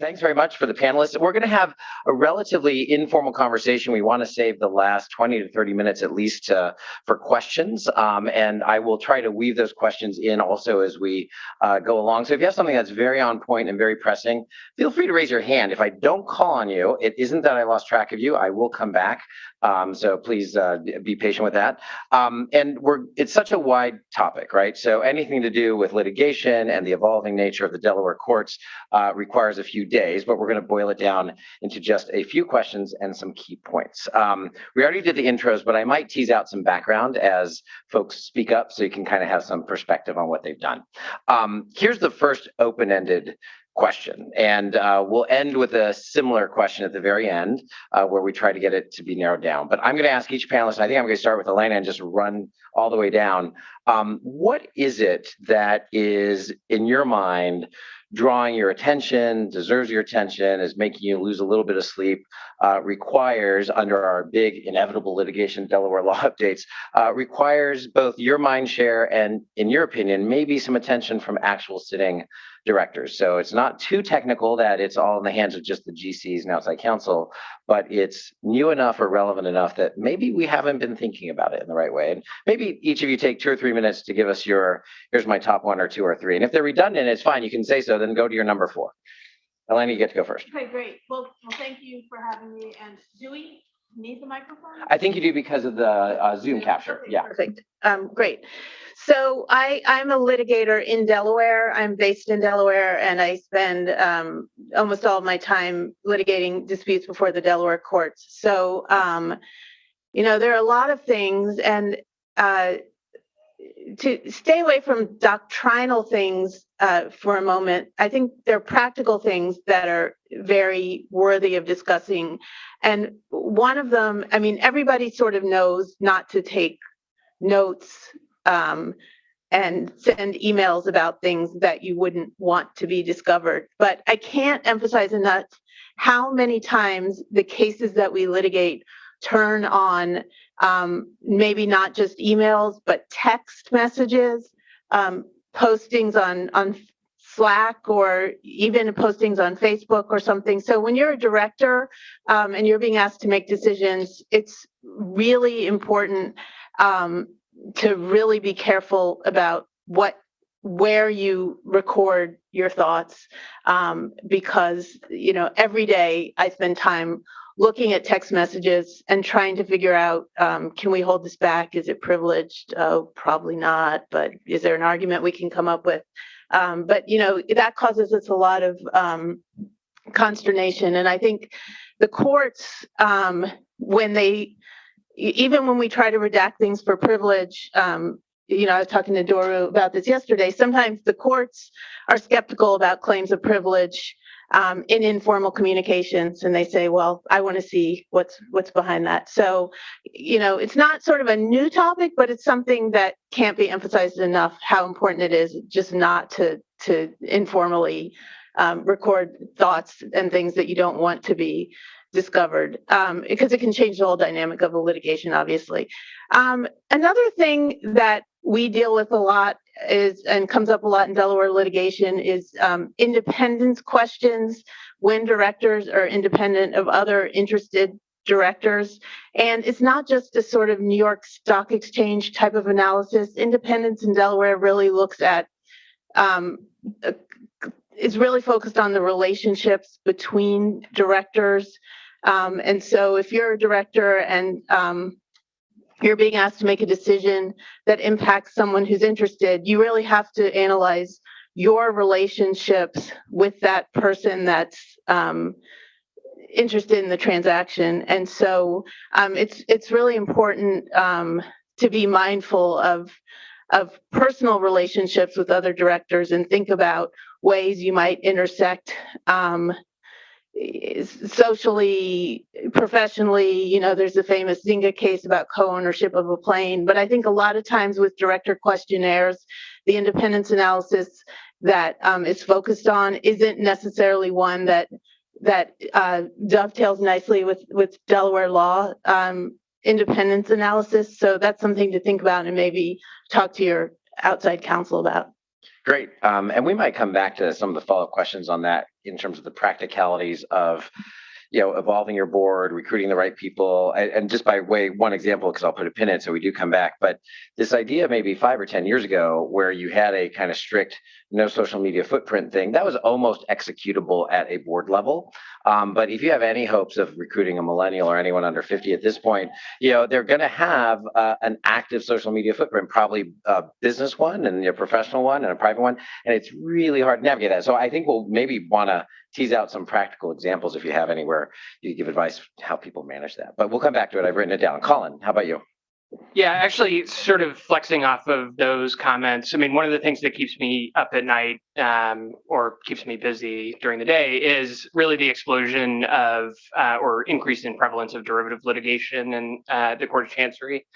Thanks very much for the panelists. We're going to have a relatively informal conversation. We want to save the last 20 to 30 minutes at least for questions. And I will try to weave those questions in also as we go along. So if you have something that's very on point and very pressing, feel free to raise your hand. If I don't call on you, it isn't that I lost track of you. I will come back. So please be patient with that. And it's such a wide topic, right? So anything to do with litigation and the evolving nature of the Delaware courts requires a few days, but we're going to boil it down into just a few questions and some key points. We already did the intros, but I might tease out some background as folks speak up so you can kind of have some perspective on what they've done. Here's the first open-ended question, and we'll end with a similar question at the very end where we try to get it to be narrowed down. But I'm going to ask each panelist, and I think I'm going to start with Elena and just run all the way down. What is it that is, in your mind, drawing your attention, deserves your attention, is making you lose a little bit of sleep, requires, under our big inevitable litigation Delaware law updates, requires both your mind share and, in your opinion, maybe some attention from actual sitting directors. So it's not too technical that it's all in the hands of just the GCs and outside counsel, but it's new enough or relevant enough that maybe we haven't been thinking about it in the right way. And maybe each of you take 2 or 3 minutes to give us here's my top 1 or 2 or 3. And if they're redundant, it's fine. You can say so, then go to your number 4. Elena, you get to go first. Okay, great. Well, thank you for having me. And do we need the microphone? I think you do because of the Zoom capture. Okay, yeah. Perfect. Great. So I'm a litigator in Delaware. I'm based in Delaware, and I spend almost all of my time litigating disputes before the Delaware courts. So, there are a lot of things, and to stay away from doctrinal things for a moment, I think there are practical things that are very worthy of discussing. And one of them, everybody sort of knows not to take notes and send emails about things that you wouldn't want to be discovered. But I can't emphasize enough how many times the cases that we litigate turn on maybe not just emails, but text messages, postings on Slack, or even postings on Facebook or something. So when you're a director and you're being asked to make decisions, it's really important to really be careful about where you record your thoughts, because every day I spend time looking at text messages and trying to figure out, can we hold this back? Is it privileged? Oh, probably not, but is there an argument we can come up with? But that causes us a lot of consternation. And I think the courts, even when we try to redact things for privilege, I was talking to Doru about this yesterday. Sometimes the courts are skeptical about claims of privilege in informal communications, and they say, well, I want to see what's behind that. So, it's not sort of a new topic, but it's something that can't be emphasized enough, how important it is just not to informally record thoughts and things that you don't want to be discovered, because it can change the whole dynamic of a litigation, obviously. Another thing that we deal with a lot and comes up a lot in Delaware litigation is independence questions when directors are independent of other interested directors. And it's not just a sort of New York Stock Exchange type of analysis. Independence in Delaware really looks at is really focused on the relationships between directors. And so if you're a director and you're being asked to make a decision that impacts someone who's interested, you really have to analyze your relationships with that person that's interested in the transaction. And so it's really important to be mindful of personal relationships with other directors and think about ways you might intersect socially, professionally. There's a famous Zynga case about co-ownership of a plane, but I think a lot of times with director questionnaires, the independence analysis that it's focused on isn't necessarily one that dovetails nicely with Delaware law independence analysis. So that's something to think about and maybe talk to your outside counsel about. Great. And we might come back to some of the follow-up questions on that in terms of the practicalities of evolving your board, recruiting the right people, and just by way, one example, because I'll put a pin in it so we do come back, but this idea maybe 5 or 10 years ago where you had a kind of strict no social media footprint thing, that was almost executable at a board level. But if you have any hopes of recruiting a millennial or anyone under 50 at this point, they're going to have an active social media footprint, probably a business one and a professional one and a private one, and it's really hard to navigate that. So I think we'll maybe want to tease out some practical examples if you have anywhere you give advice how people manage that. But we'll come back to it. I've written it down. Colin, how about you? Yeah, actually, sort of flexing off of those comments. I mean, one of the things that keeps me up at night or keeps me busy during the day is really the explosion of or increase in prevalence of derivative litigation in the Court of Chancery.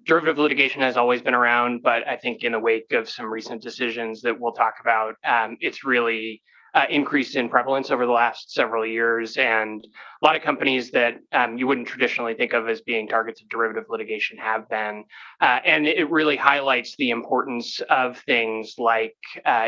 Derivative litigation has always been around, but I think in the wake of some recent decisions that we'll talk about, it's really increased in prevalence over the last several years. And a lot of companies that you wouldn't traditionally think of as being targets of derivative litigation have been. And it really highlights the importance of things like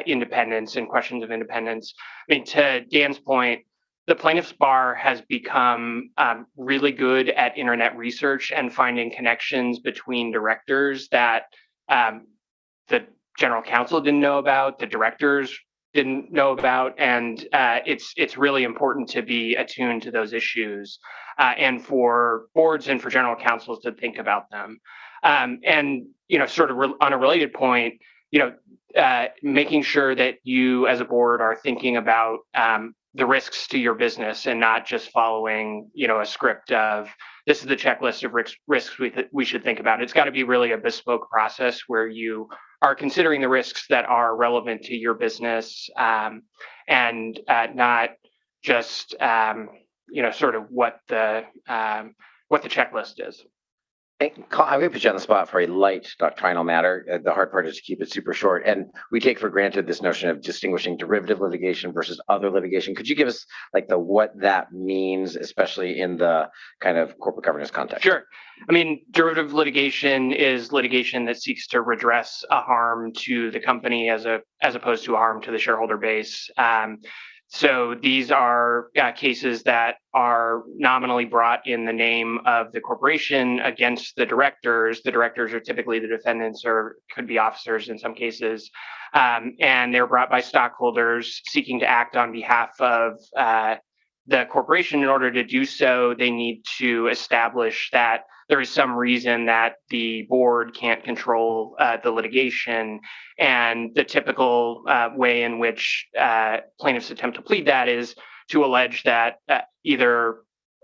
independence and questions of independence. I mean, to Dan's point, the plaintiff's bar has become really good at internet research and finding connections between directors that the general counsel didn't know about, the directors didn't know about, and it's really important to be attuned to those issues and for boards and for general counsels to think about them. And sort of on a related point, making sure that you as a board are thinking about the risks to your business and not just following a script of this is the checklist of risks we should think about. It's got to be really a bespoke process where you are considering the risks that are relevant to your business and not just sort of what the checklist is. I'm going to put you on the spot for a light doctrinal matter. The hard part is to keep it super short. And we take for granted this notion of distinguishing derivative litigation versus other litigation. Could you give us what that means, especially in the kind of corporate governance context? Sure. I mean, derivative litigation is litigation that seeks to redress a harm to the company as opposed to a harm to the shareholder base. So these are cases that are nominally brought in the name of the corporation against the directors. The directors are typically the defendants or could be officers in some cases. And they're brought by stockholders seeking to act on behalf of the corporation. In order to do so, they need to establish that there is some reason that the board can't control the litigation. And the typical way in which plaintiffs attempt to plead that is to allege that either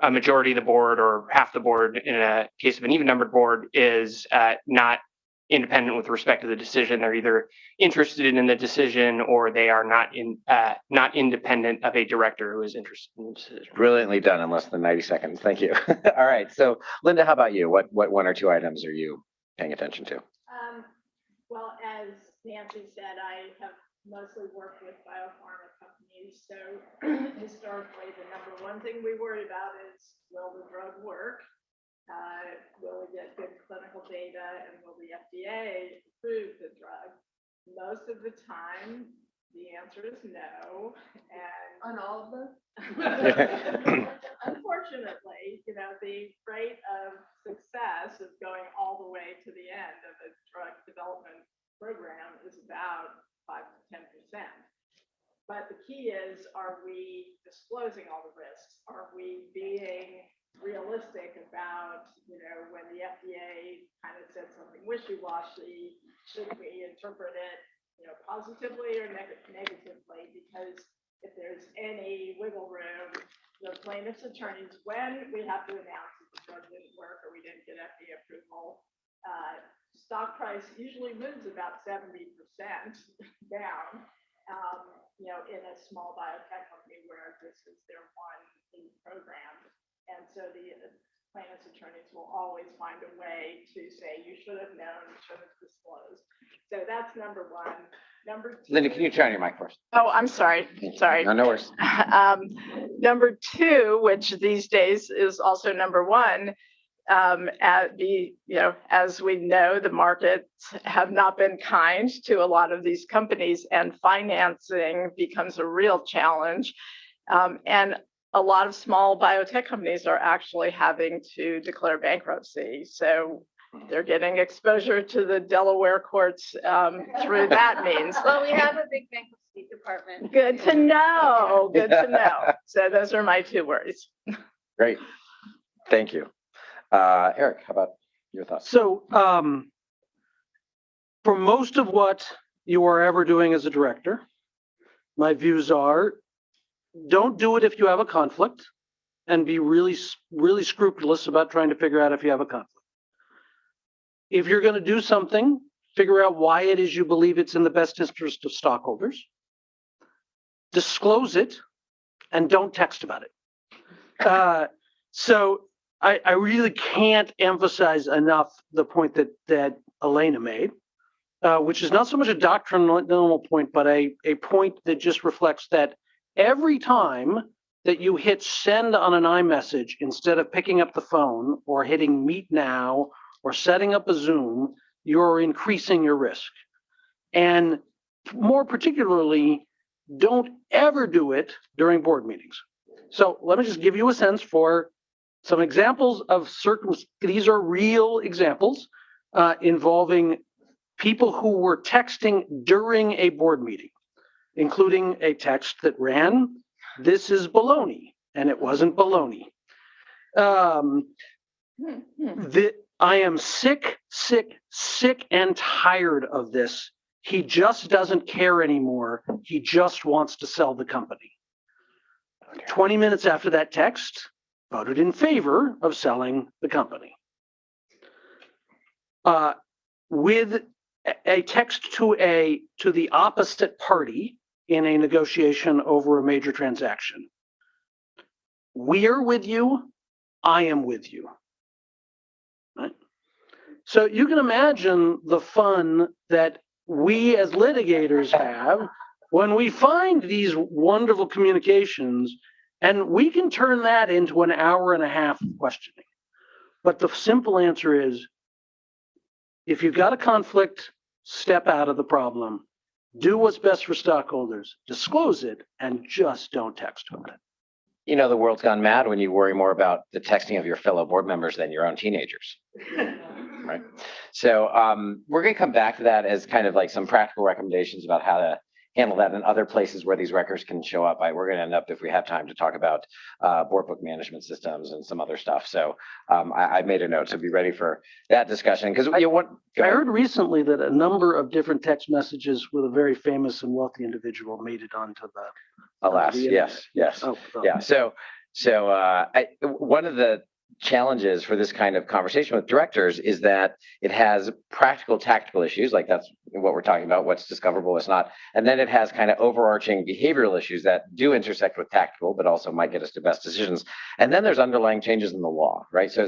a majority of the board or half the board, in a case of an even-numbered board, is not independent with respect to the decision. They're either interested in the decision or they are not independent of a director who is interested in the decision. Brilliantly done in less than 90 seconds. Thank you. All right. So Linda, how about you? What one or two items are you paying attention to? Well, as Nancy said, I have mostly worked with biopharma companies. So historically, the number one thing we worry about is, will the drug work? Will we get good clinical data, and will the FDA approve the drug? Most of the time, the answer is no. And On all of them? Unfortunately, the rate of success of going all the way to the end of a drug development program is about 5 to 10%. But the key is, are we disclosing all the risks? Are we being realistic about, when the FDA kind of said something wishy-washy, should we interpret it, positively or negatively? Because if there's any wiggle room, the plaintiff's attorneys, when we have to announce that the drug didn't work or we didn't get FDA approval, stock price usually moves about 70% down. In a small biotech company where this is their one program. And so the plaintiff's attorneys will always find a way to say, you should have known, you should have disclosed. So that's number one. Number two. Linda, can you turn on your mic first? Oh, I'm sorry. Sorry. No worries. Number two, which these days is also number one, as we know, the markets have not been kind to a lot of these companies, and financing becomes a real challenge. And a lot of small biotech companies are actually having to declare bankruptcy. So they're getting exposure to the Delaware courts through that means. Well, we have a big bankruptcy department. Good to know. Good to know. So those are my two worries. Great. Thank you. Eric, how about your thoughts? So, for most of what you are ever doing as a director, my views are don't do it if you have a conflict, and be really, really scrupulous about trying to figure out if you have a conflict. If you're going to do something, figure out why it is you believe it's in the best interest of stockholders. Disclose it, and don't text about it. So I really can't emphasize enough the point that Elena made, which is not so much a doctrinal point, but a point that just reflects that every time that you hit send on an iMessage instead of picking up the phone or hitting meet now or setting up a Zoom, you're increasing your risk. And more particularly, don't ever do it during board meetings. So let me just give you a sense for some examples of these are real examples involving people who were texting during a board meeting, including a text that ran, "This is baloney," and it wasn't baloney. I am sick and tired of this. He just doesn't care anymore. He just wants to sell the company. 20 minutes after that text, voted in favor of selling the company. With a text to the opposite party in a negotiation over a major transaction. We are with you. I am with you. Right? So you can imagine the fun that we as litigators have when we find these wonderful communications, and we can turn that into an hour and a half of questioning. But the simple answer is, if you've got a conflict, step out of the problem. Do what's best for stockholders, disclose it, and just don't text about it. You know, the world's gone mad when you worry more about the texting of your fellow board members than your own teenagers. Right. So we're going to come back to that as kind of like some practical recommendations about how to handle that in other places where these records can show up. We're going to end up, if we have time, to talk about board book management systems and some other stuff. So I made a note, so be ready for that discussion. Because I heard recently that a number of different text messages with a very famous and wealthy individual made it onto the. Alas, yes. Oh. Yeah. So one of the challenges for this kind of conversation with directors is that it has practical tactical issues, like that's what we're talking about, what's discoverable, what's not, and then it has kind of overarching behavioral issues that do intersect with tactical but also might get us to best decisions, and then there's underlying changes in the law, right? So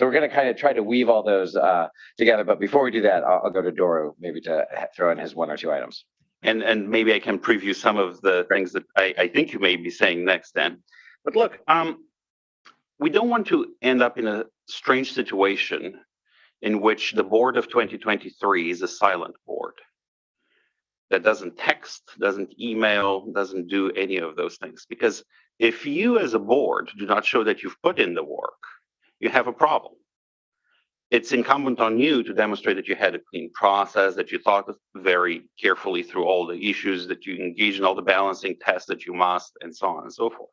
we're going to kind of try to weave all those together, but before we do that, I'll go to Doro maybe to throw in his one or two items. And maybe I can preview some of the things that I think you may be saying next then. But look, we don't want to end up in a strange situation in which the board of 2023 is a silent board that doesn't text, doesn't email, doesn't do any of those things. Because if you as a board do not show that you've put in the work, you have a problem. It's incumbent on you to demonstrate that you had a clean process, that you thought very carefully through all the issues, that you engage in all the balancing tests that you must, and so on and so forth.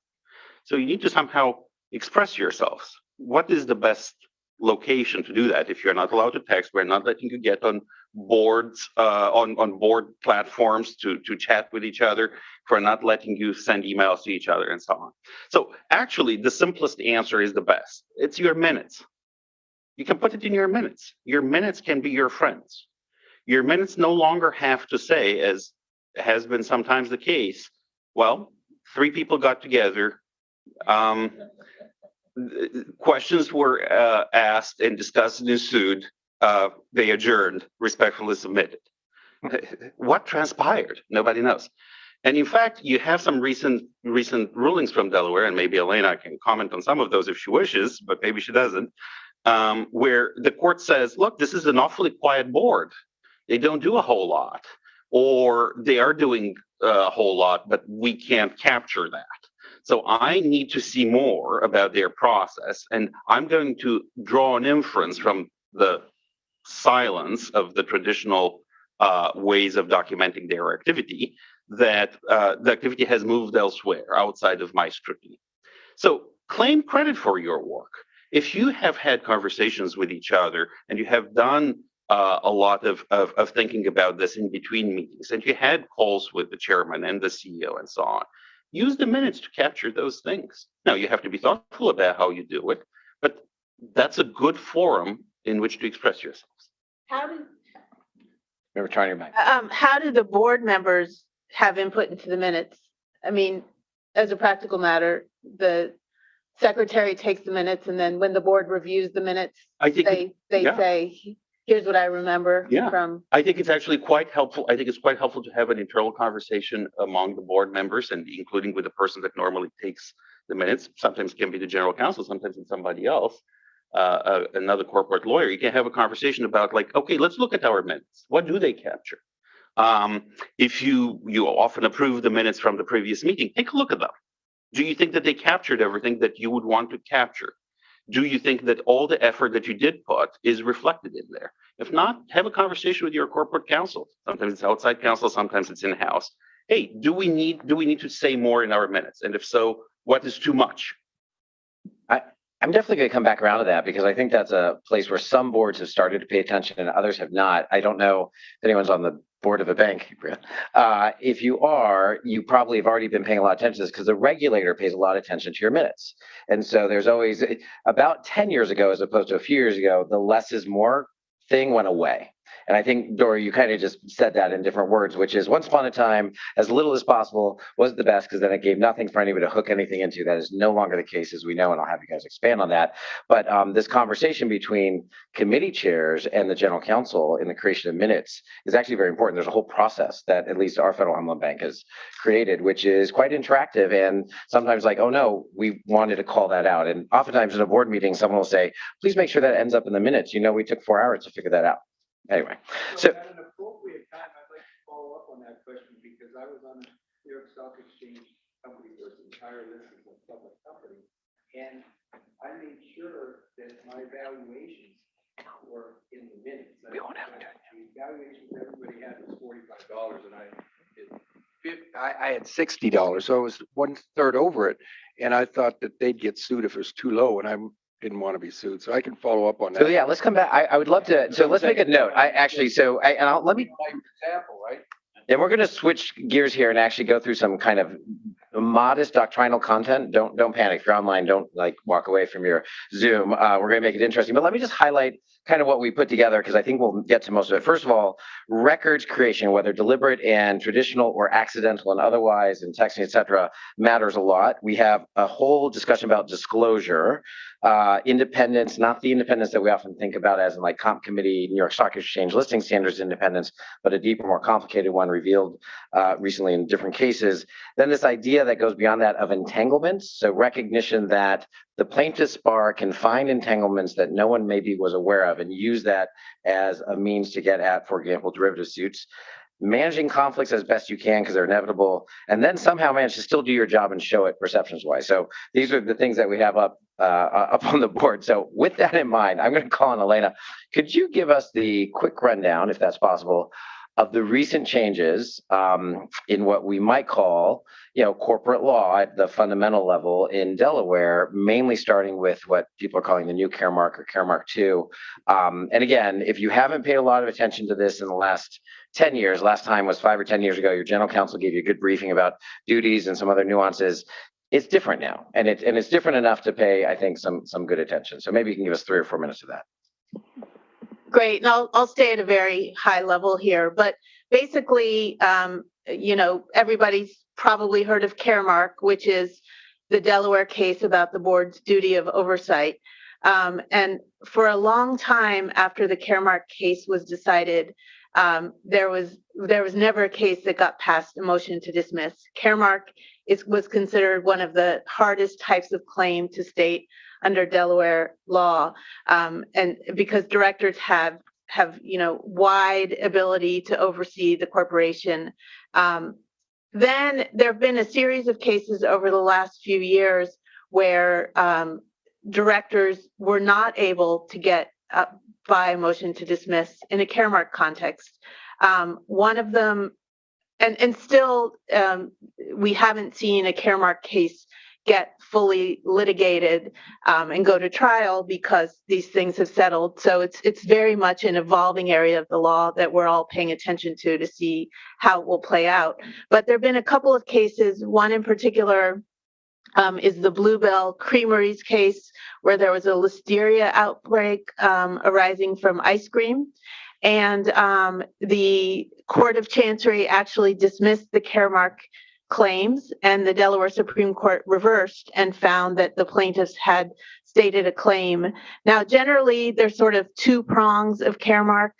So you need to somehow express yourselves. What is the best location to do that? If you're not allowed to text, we're not letting you get on boards, on board platforms to chat with each other. We're not letting you send emails to each other and so on. So actually, the simplest answer is the best. It's your minutes. You can put it in your minutes. Your minutes can be your friends. Your minutes no longer have to say, as has been sometimes the case, well, 3 people got together, questions were asked and discussed and ensued, they adjourned, respectfully submitted. What transpired? Nobody knows. And in fact, you have some recent rulings from Delaware, and maybe Elena can comment on some of those if she wishes, but maybe she doesn't, where the court says, look, this is an awfully quiet board. They don't do a whole lot, or they are doing a whole lot, but we can't capture that. So I need to see more about their process, and I'm going to draw an inference from the silence of the traditional ways of documenting their activity that the activity has moved elsewhere outside of my scrutiny. So claim credit for your work. If you have had conversations with each other and you have done a lot of thinking about this in between meetings, and you had calls with the chairman and the CEO and so on, use the minutes to capture those things. Now, you have to be thoughtful about how you do it, but that's a good forum in which to express yourselves. How do Remember trying your mic. how do the board members have input into the minutes? I mean, as a practical matter, the secretary takes the minutes, and then when the board reviews the minutes, I think they yeah. say, here's what I remember Yeah. from. I think it's actually quite helpful. I think it's quite helpful to have an internal conversation among the board members, and including with the person that normally takes the minutes. Sometimes it can be the general counsel, sometimes it's somebody else, another corporate lawyer. You can have a conversation about, like, okay, let's look at our minutes. What do they capture? If you often approve the minutes from the previous meeting, take a look at them. Do you think that they captured everything that you would want to capture? Do you think that all the effort that you did put is reflected in there? If not, have a conversation with your corporate counsel. Sometimes it's outside counsel, sometimes it's in-house. Hey, do we need to say more in our minutes? And if so, what is too much? I'm definitely going to come back around to that, because I think that's a place where some boards have started to pay attention and others have not. I don't know if anyone's on the board of a bank. If you are, you probably have already been paying a lot of attention to this, because the regulator pays a lot of attention to your minutes. And so there's always, about 10 years ago, as opposed to a few years ago, the less is more thing went away. And I think, Dora, you kind of just said that in different words, which is, once upon a time, as little as possible was the best, because then it gave nothing for anybody to hook anything into. That is no longer the case, as we know, and I'll have you guys expand on that. But this conversation between committee chairs and the general counsel in the creation of minutes is actually very important. There's a whole process that at least our Federal Home Loan Bank has created, which is quite interactive, and sometimes like, oh no, we wanted to call that out. And oftentimes in a board meeting, someone will say, please make sure that ends up in the minutes. You know, we took 4 hours to figure that out. Anyway, so at an appropriate time, I'd like to follow up on that question, because I was on the New York Stock Exchange company for its entire list as a public company, and I made sure that my valuations were in the minutes. We won't have it. The valuations everybody had was $45, and I had $60, so it was 1/3 over it, and I thought that they'd get sued if it was too low, and I didn't want to be sued. So I can follow up on that. So yeah, let's come back. I would love to. So let's make a note. Let me. Example, right? And we're going to switch gears here and actually go through some kind of modest doctrinal content. Don't panic. If you're online, don't like walk away from your Zoom. We're going to make it interesting. But let me just highlight kind of what we put together, because I think we'll get to most of it. First of all, records creation, whether deliberate and traditional or accidental and otherwise, and texting, et cetera, matters a lot. We have a whole discussion about disclosure, independence, not the independence that we often think about as in like Comp Committee, New York Stock Exchange listing standards independence, but a deeper, more complicated one revealed recently in different cases. Then this idea that goes beyond that of entanglements. So recognition that the plaintiff's bar can find entanglements that no one maybe was aware of and use that as a means to get at, for example, derivative suits. Managing conflicts as best you can because they're inevitable, and then somehow manage to still do your job and show it perceptions wise. So these are the things that we have up on the board. So with that in mind, I'm going to call on Elena. Could you give us the quick rundown, if that's possible, of the recent changes in what we might call, corporate law at the fundamental level in Delaware, mainly starting with what people are calling the new Caremark or Caremark 2. And again, if you haven't paid a lot of attention to this in the last 10 years, last time was 5 or 10 years ago, your general counsel gave you a good briefing about duties and some other nuances. It's different now, and it's different enough to pay, I think, some good attention. So maybe you can give us 3 or 4 minutes of that. Great, and I'll stay at a very high level here, but basically, everybody's probably heard of Caremark, which is the Delaware case about the board's duty of oversight. And for a long time after the Caremark case was decided, there was never a case that got past a motion to dismiss. Caremark was considered one of the hardest types of claim to state under Delaware law, and because directors have wide ability to oversee the corporation. Then there have been a series of cases over the last few years where directors were not able to get by a motion to dismiss in a Caremark context. One of them, and still we haven't seen a Caremark case get fully litigated and go to trial because these things have settled. So it's very much an evolving area of the law that we're all paying attention to see how it will play out. But there have been a couple of cases. One in particular is the Bluebell Creameries case, where there was a listeria outbreak arising from ice cream. And the Court of Chancery actually dismissed the Caremark claims, and the Delaware Supreme Court reversed and found that the plaintiffs had stated a claim. Now, generally, there's sort of two prongs of Caremark,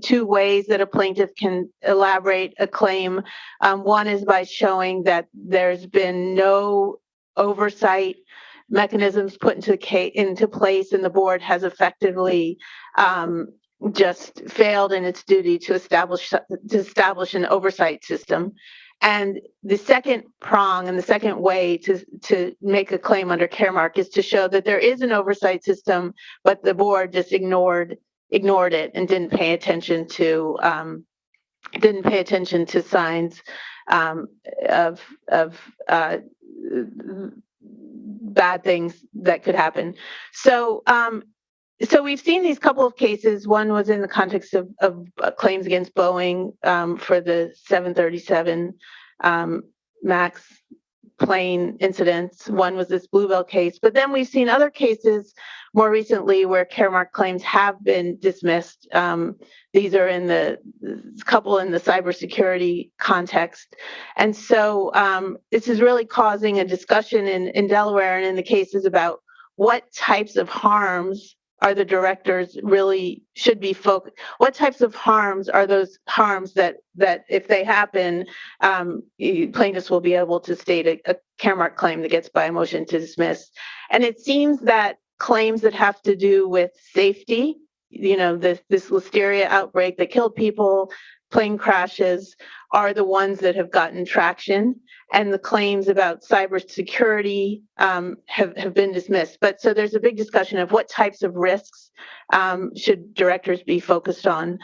two ways that a plaintiff can elaborate a claim. One is by showing that there's been no oversight mechanisms put into place, and the board has effectively just failed in its duty to establish an oversight system. And the second prong and the second way to make a claim under Caremark is to show that there is an oversight system, but the board just ignored it and didn't pay attention to signs of bad things that could happen. So we've seen these couple of cases. One was in the context of claims against Boeing for the 737 MAX plane incidents. One was this Bluebell case. But then we've seen other cases more recently where Caremark claims have been dismissed. These are in the couple in the cybersecurity context. And so this is really causing a discussion in Delaware and in the cases about what types of harms are the directors really should be focused. What types of harms are those harms that if they happen, plaintiffs will be able to state a Caremark claim that gets by a motion to dismiss. And it seems that claims that have to do with safety, this listeria outbreak that killed people, plane crashes, are the ones that have gotten traction, and the claims about cybersecurity have been dismissed. But so there's a big discussion of what types of risks should directors be focused on,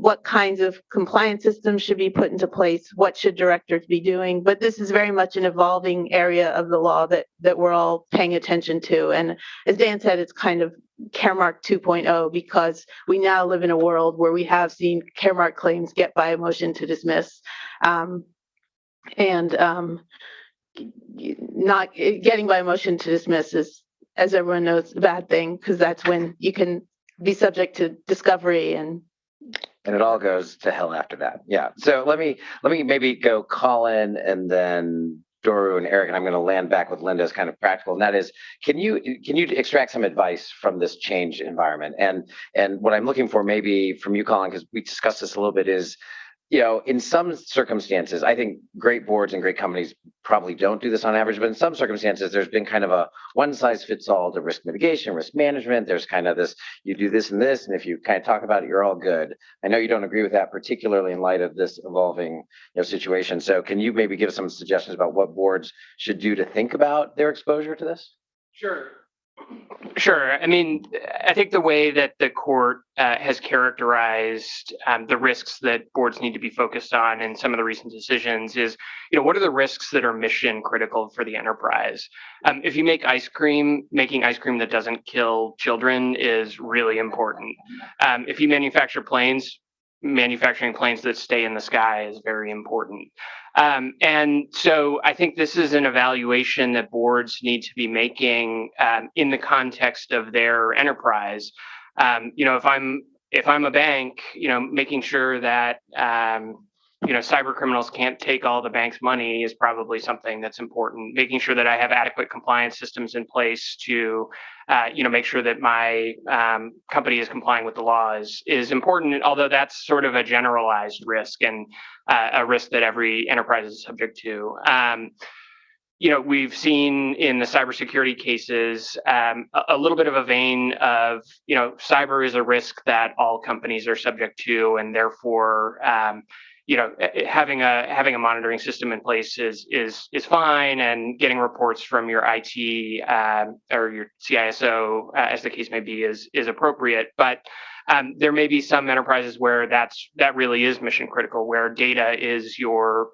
what kinds of compliance systems should be put into place, what should directors be doing. But this is very much an evolving area of the law that we're all paying attention to. And as Dan said, it's kind of Caremark 2.0, because we now live in a world where we have seen Caremark claims get by a motion to dismiss. Not getting by a motion to dismiss is, as everyone knows, a bad thing, because that's when you can be subject to discovery and it all goes to hell after that. Yeah. So let me maybe go Colin and then Doru and Eric, and I'm going to land back with Linda as kind of practical. And that is, can you extract some advice from this change environment? And what I'm looking for maybe from you, Colin, because we discussed this a little bit, is, in some circumstances, I think great boards and great companies probably don't do this on average, but in some circumstances, there's been kind of a one size fits all to risk mitigation, risk management. There's kind of this, you do this and this, and if you kind of talk about it, you're all good. I know you don't agree with that, particularly in light of this evolving situation. So can you maybe give some suggestions about what boards should do to think about their exposure to this? Sure. I mean, I think the way that the court has characterized the risks that boards need to be focused on in some of the recent decisions is, what are the risks that are mission critical for the enterprise? If you make ice cream, making ice cream that doesn't kill children is really important. If you manufacture planes, manufacturing planes that stay in the sky is very important. And so I think this is an evaluation that boards need to be making in the context of their enterprise. If I'm a bank, making sure that cyber criminals can't take all the bank's money is probably something that's important. Making sure that I have adequate compliance systems in place to make sure that my company is complying with the law is important, although that's sort of a generalized risk and a risk that every enterprise is subject to. we've seen in the cybersecurity cases a little bit of a vein of, cyber is a risk that all companies are subject to, and therefore, having a monitoring system in place is fine, and getting reports from your IT or your CISO, as the case may be, is appropriate. But there may be some enterprises where that really is mission critical, where data is your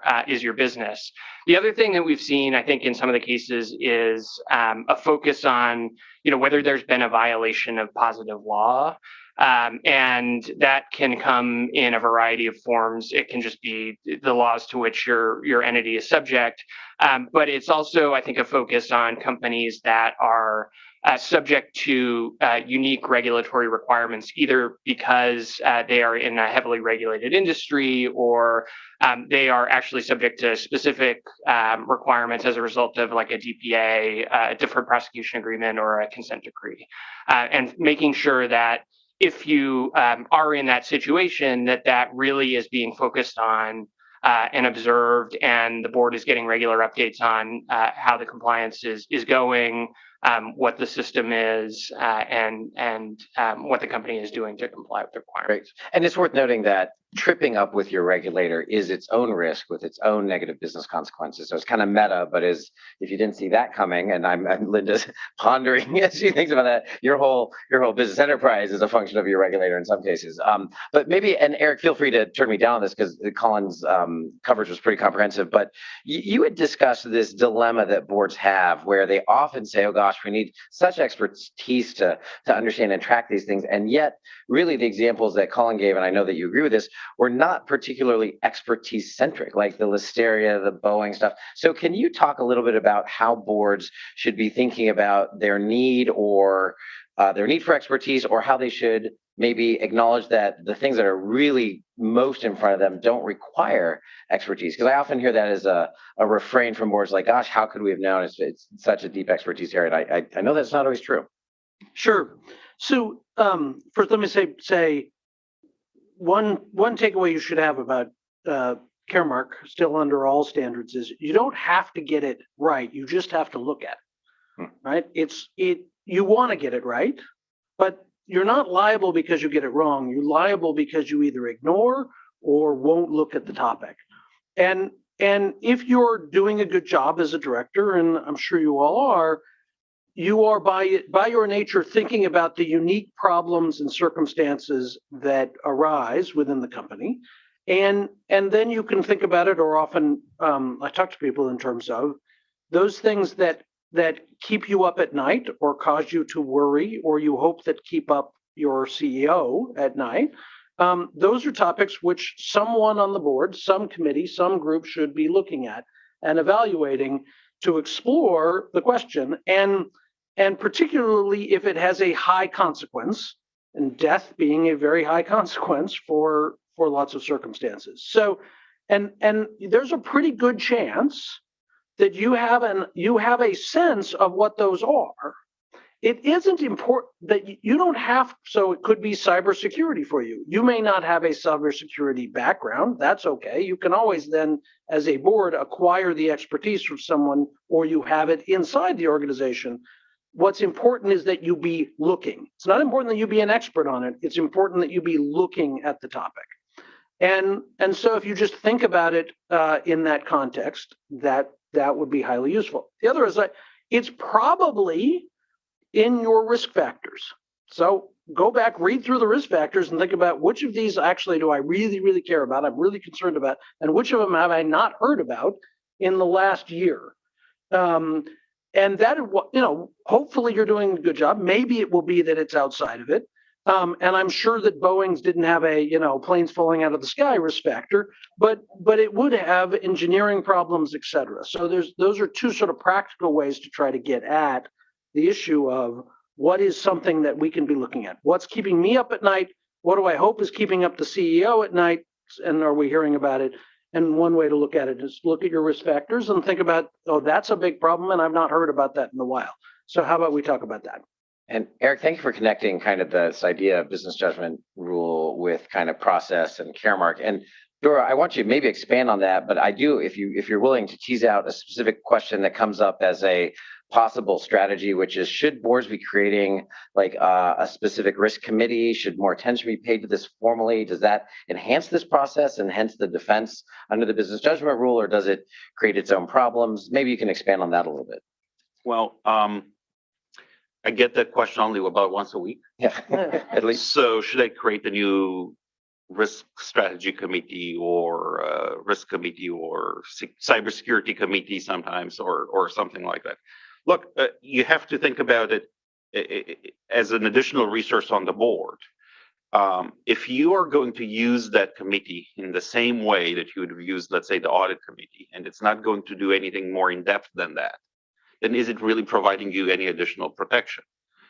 business. The other thing that we've seen, I think, in some of the cases is a focus on, whether there's been a violation of positive law. And that can come in a variety of forms. It can just be the laws to which your entity is subject. But it's also, I think, a focus on companies that are subject to unique regulatory requirements, either because they are in a heavily regulated industry, or they are actually subject to specific requirements as a result of like a DPA, a deferred prosecution agreement, or a consent decree. And making sure that if you are in that situation, that really is being focused on and observed, and the board is getting regular updates on how the compliance is going, what the system is, and what the company is doing to comply with the requirements. Great. And it's worth noting that tripping up with your regulator is its own risk with its own negative business consequences. So it's kind of meta, but if you didn't see that coming, and I'm Linda's pondering as she thinks about that, your whole business enterprise is a function of your regulator in some cases. But maybe, and Eric, feel free to turn me down on this because Colin's coverage was pretty comprehensive, but you had discussed this dilemma that boards have where they often say, oh gosh, we need such expertise to understand and track these things. And yet really the examples that Colin gave, and I know that you agree with this, were not particularly expertise centric, like the Listeria, the Boeing stuff. So can you talk a little bit about how boards should be thinking about their need for expertise, or how they should maybe acknowledge that the things that are really most in front of them don't require expertise? Because I often hear that as a refrain from boards, like, gosh, how could we have known? It's such a deep expertise area. And I know that's not always true. Sure. So first, let me say one takeaway you should have about Caremark, still under all standards, is you don't have to get it right. You just have to look at it, right? You want to get it right, but you're not liable because you get it wrong. You're liable because you either ignore or won't look at the topic. And if you're doing a good job as a director, and I'm sure you all are, you are by your nature thinking about the unique problems and circumstances that arise within the company. And then you can think about it, or often I talk to people in terms of those things that keep you up at night or cause you to worry, or you hope that keep up your CEO at night. Those are topics which someone on the board, some committee, some group should be looking at and evaluating to explore the question. And particularly if it has a high consequence, and death being a very high consequence for lots of circumstances. So, and there's a pretty good chance that you have a sense of what those are. It isn't important that you don't have, so it could be cybersecurity for you. You may not have a cybersecurity background. That's okay. You can always then, as a board, acquire the expertise from someone, or you have it inside the organization. What's important is that you be looking. It's not important that you be an expert on it. It's important that you be looking at the topic. And so if you just think about it in that context, that would be highly useful. The other is that it's probably in your risk factors. So go back, read through the risk factors and think about which of these actually do I really, really care about, I'm really concerned about, and which of them have I not heard about in the last year. And that, hopefully you're doing a good job. Maybe it will be that it's outside of it. And I'm sure that Boeing's didn't have a, planes falling out of the sky risk factor, but it would have engineering problems, et cetera. So those are two sort of practical ways to try to get at the issue of what is something that we can be looking at. What's keeping me up at night? What do I hope is keeping up the CEO at night? And are we hearing about it? And one way to look at it is look at your risk factors and think about, oh, that's a big problem, and I've not heard about that in a while. So how about we talk about that? And Eric, thank you for connecting kind of this idea of business judgment rule with kind of process and Caremark. And Dora, I want you to maybe expand on that, but I do, if you're willing to tease out a specific question that comes up as a possible strategy, which is, should boards be creating like a specific risk committee? Should more attention be paid to this formally? Does that enhance this process and hence the defense under the business judgment rule, or does it create its own problems? Maybe you can expand on that a little bit. Well, I get that question only about once a week. Yeah, at least. So should I create a new risk strategy committee or risk committee or cybersecurity committee sometimes or something like that? Look, you have to think about it as an additional resource on the board. If you are going to use that committee in the same way that you would have used, let's say, the audit committee, and it's not going to do anything more in depth than that, then is it really providing you any additional protection?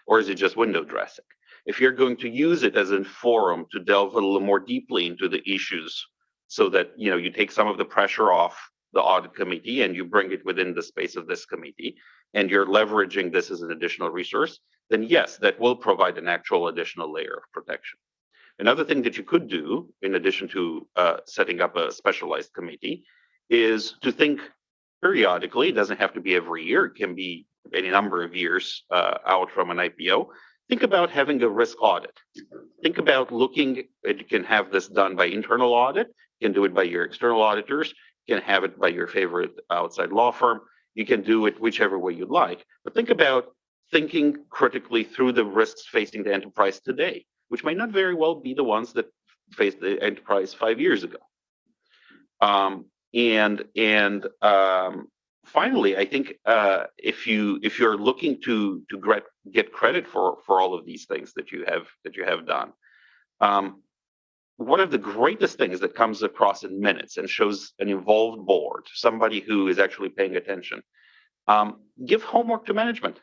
Or is it just window dressing? If you're going to use it as a forum to delve a little more deeply into the issues so that, you know, you take some of the pressure off the audit committee and you bring it within the space of this committee, and you're leveraging this as an additional resource, then yes, that will provide an actual additional layer of protection. Another thing that you could do, in addition to setting up a specialized committee, is to think periodically. It doesn't have to be every year. It can be any number of years out from an IPO. Think about having a risk audit. Think about looking, you can have this done by internal audit, you can do it by your external auditors, you can have it by your favorite outside law firm, you can do it whichever way you'd like. But think about thinking critically through the risks facing the enterprise today, which might not very well be the ones that faced the enterprise 5 years ago. Finally, I think if you're looking to get credit for all of these things that you have done, one of the greatest things that comes across in minutes and shows an involved board, somebody who is actually paying attention, give homework to management.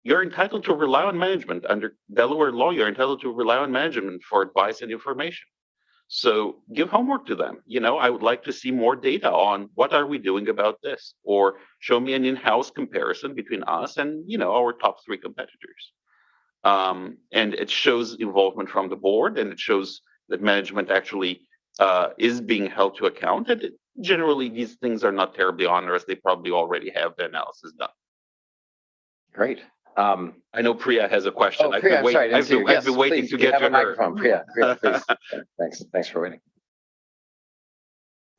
You're entitled to rely on management under Delaware law. You're entitled to rely on management for advice and information. So give homework to them. You know, I would like to see more data on what are we doing about this, or show me an in-house comparison between us and, you know, our top 3 competitors. And it shows involvement from the board, and it shows that management actually is being held to account. And generally, these things are not terribly onerous. They probably already have the analysis done. Great. I know Priya has a question. Oh, Priya, I'm sorry. I've been waiting to get to her. Priya, please. Thanks for waiting.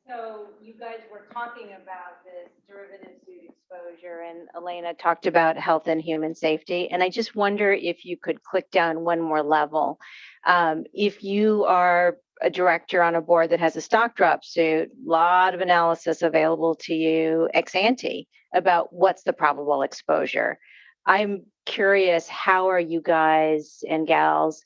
So you guys were talking about this derivative suit exposure, and Elena talked about health and human safety. And I just wonder if you could click down one more level. If you are a director on a board that has a stock drop suit, a lot of analysis available to you ex ante about what's the probable exposure. I'm curious, how are you guys and gals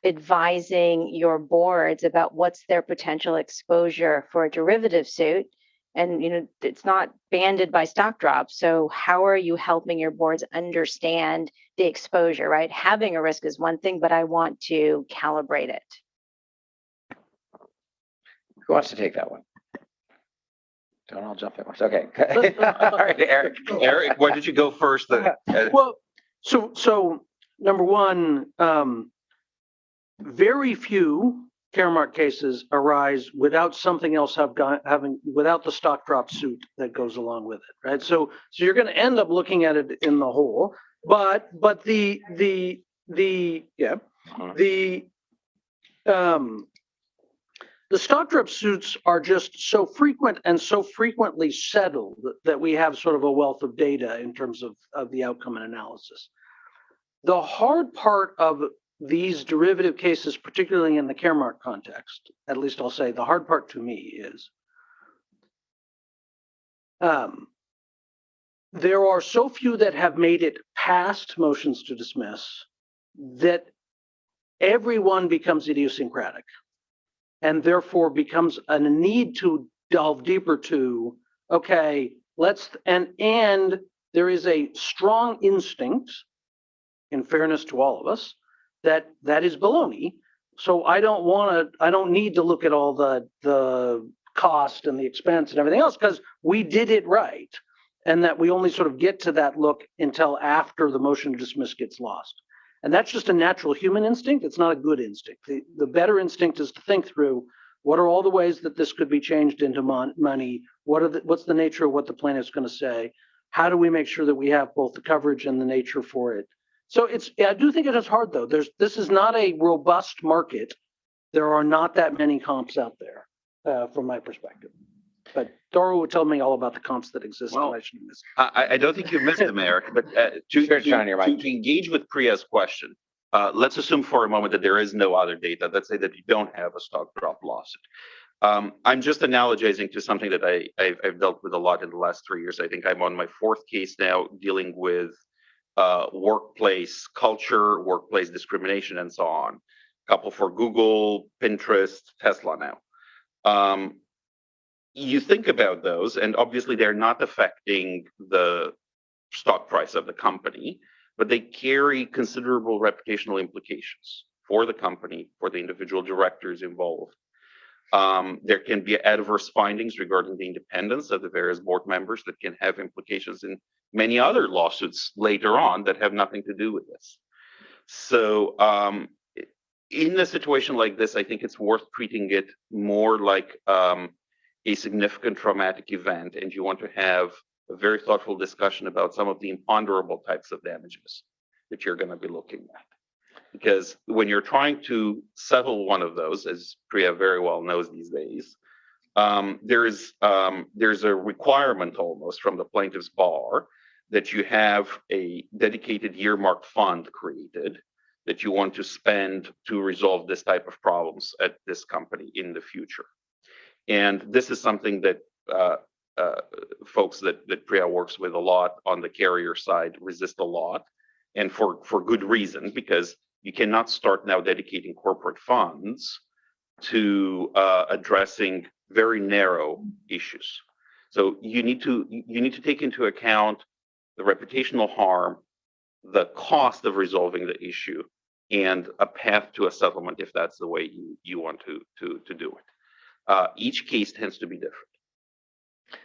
advising your boards about what's their potential exposure for a derivative suit? And, you know, it's not banded by stock drops. So how are you helping your boards understand the exposure, right? Having a risk is one thing, but I want to calibrate it. Who wants to take that one? Don't all jump at once. Okay. All right, Eric. Eric, why did you go first? Well, so number one, very few Caremark cases arise without something else without the stock drop suit that goes along with it, right? So you're going to end up looking at it in the whole, but the stock drop suits are just so frequent and so frequently settled that we have sort of a wealth of data in terms of the outcome and analysis. The hard part of these derivative cases, particularly in the Caremark context, at least I'll say the hard part to me is there are so few that have made it past motions to dismiss that everyone becomes idiosyncratic, and therefore becomes a need to delve deeper to, okay, and there is a strong instinct, in fairness to all of us, that is baloney. So I don't need to look at all the cost and the expense and everything else, because we did it right. And that we only sort of get to that look until after the motion to dismiss gets lost. And that's just a natural human instinct. It's not a good instinct. The better instinct is to think through, What are all the ways that this could be changed into money? What's the nature of what the plaintiff's going to say? How do we make sure that we have both the coverage and the nature for it? So I do think it is hard though. This is not a robust market. There are not that many comps out there, from my perspective. But Dora would tell me all about the comps that exist. Well, and I shouldn't miss. I don't think you missed them, Eric, but to engage with Priya's question, let's assume for a moment that there is no other data. Let's say that you don't have a stock drop lawsuit. I'm just analogizing to something that I've dealt with a lot in the last 3 years. I think I'm on my 4th case now dealing with workplace culture, workplace discrimination, and so on. Couple for Google, Pinterest, Tesla now. You think about those, and obviously they're not affecting the stock price of the company, but they carry considerable reputational implications for the company, for the individual directors involved. There can be adverse findings regarding the independence of the various board members that can have implications in many other lawsuits later on that have nothing to do with this. So in a situation like this, I think it's worth treating it more like a significant traumatic event, and you want to have a very thoughtful discussion about some of the imponderable types of damages that you're going to be looking at. Because when you're trying to settle one of those, as Priya very well knows these days, there's a requirement almost from the plaintiff's bar that you have a dedicated earmarked fund created that you want to spend to resolve this type of problems at this company in the future. And this is something that folks that Priya works with a lot on the carrier side resist a lot, and for good reason, because you cannot start now dedicating corporate funds to addressing very narrow issues. So you need to take into account the reputational harm, the cost of resolving the issue, and a path to a settlement if that's the way you want to do it. Each case tends to be different.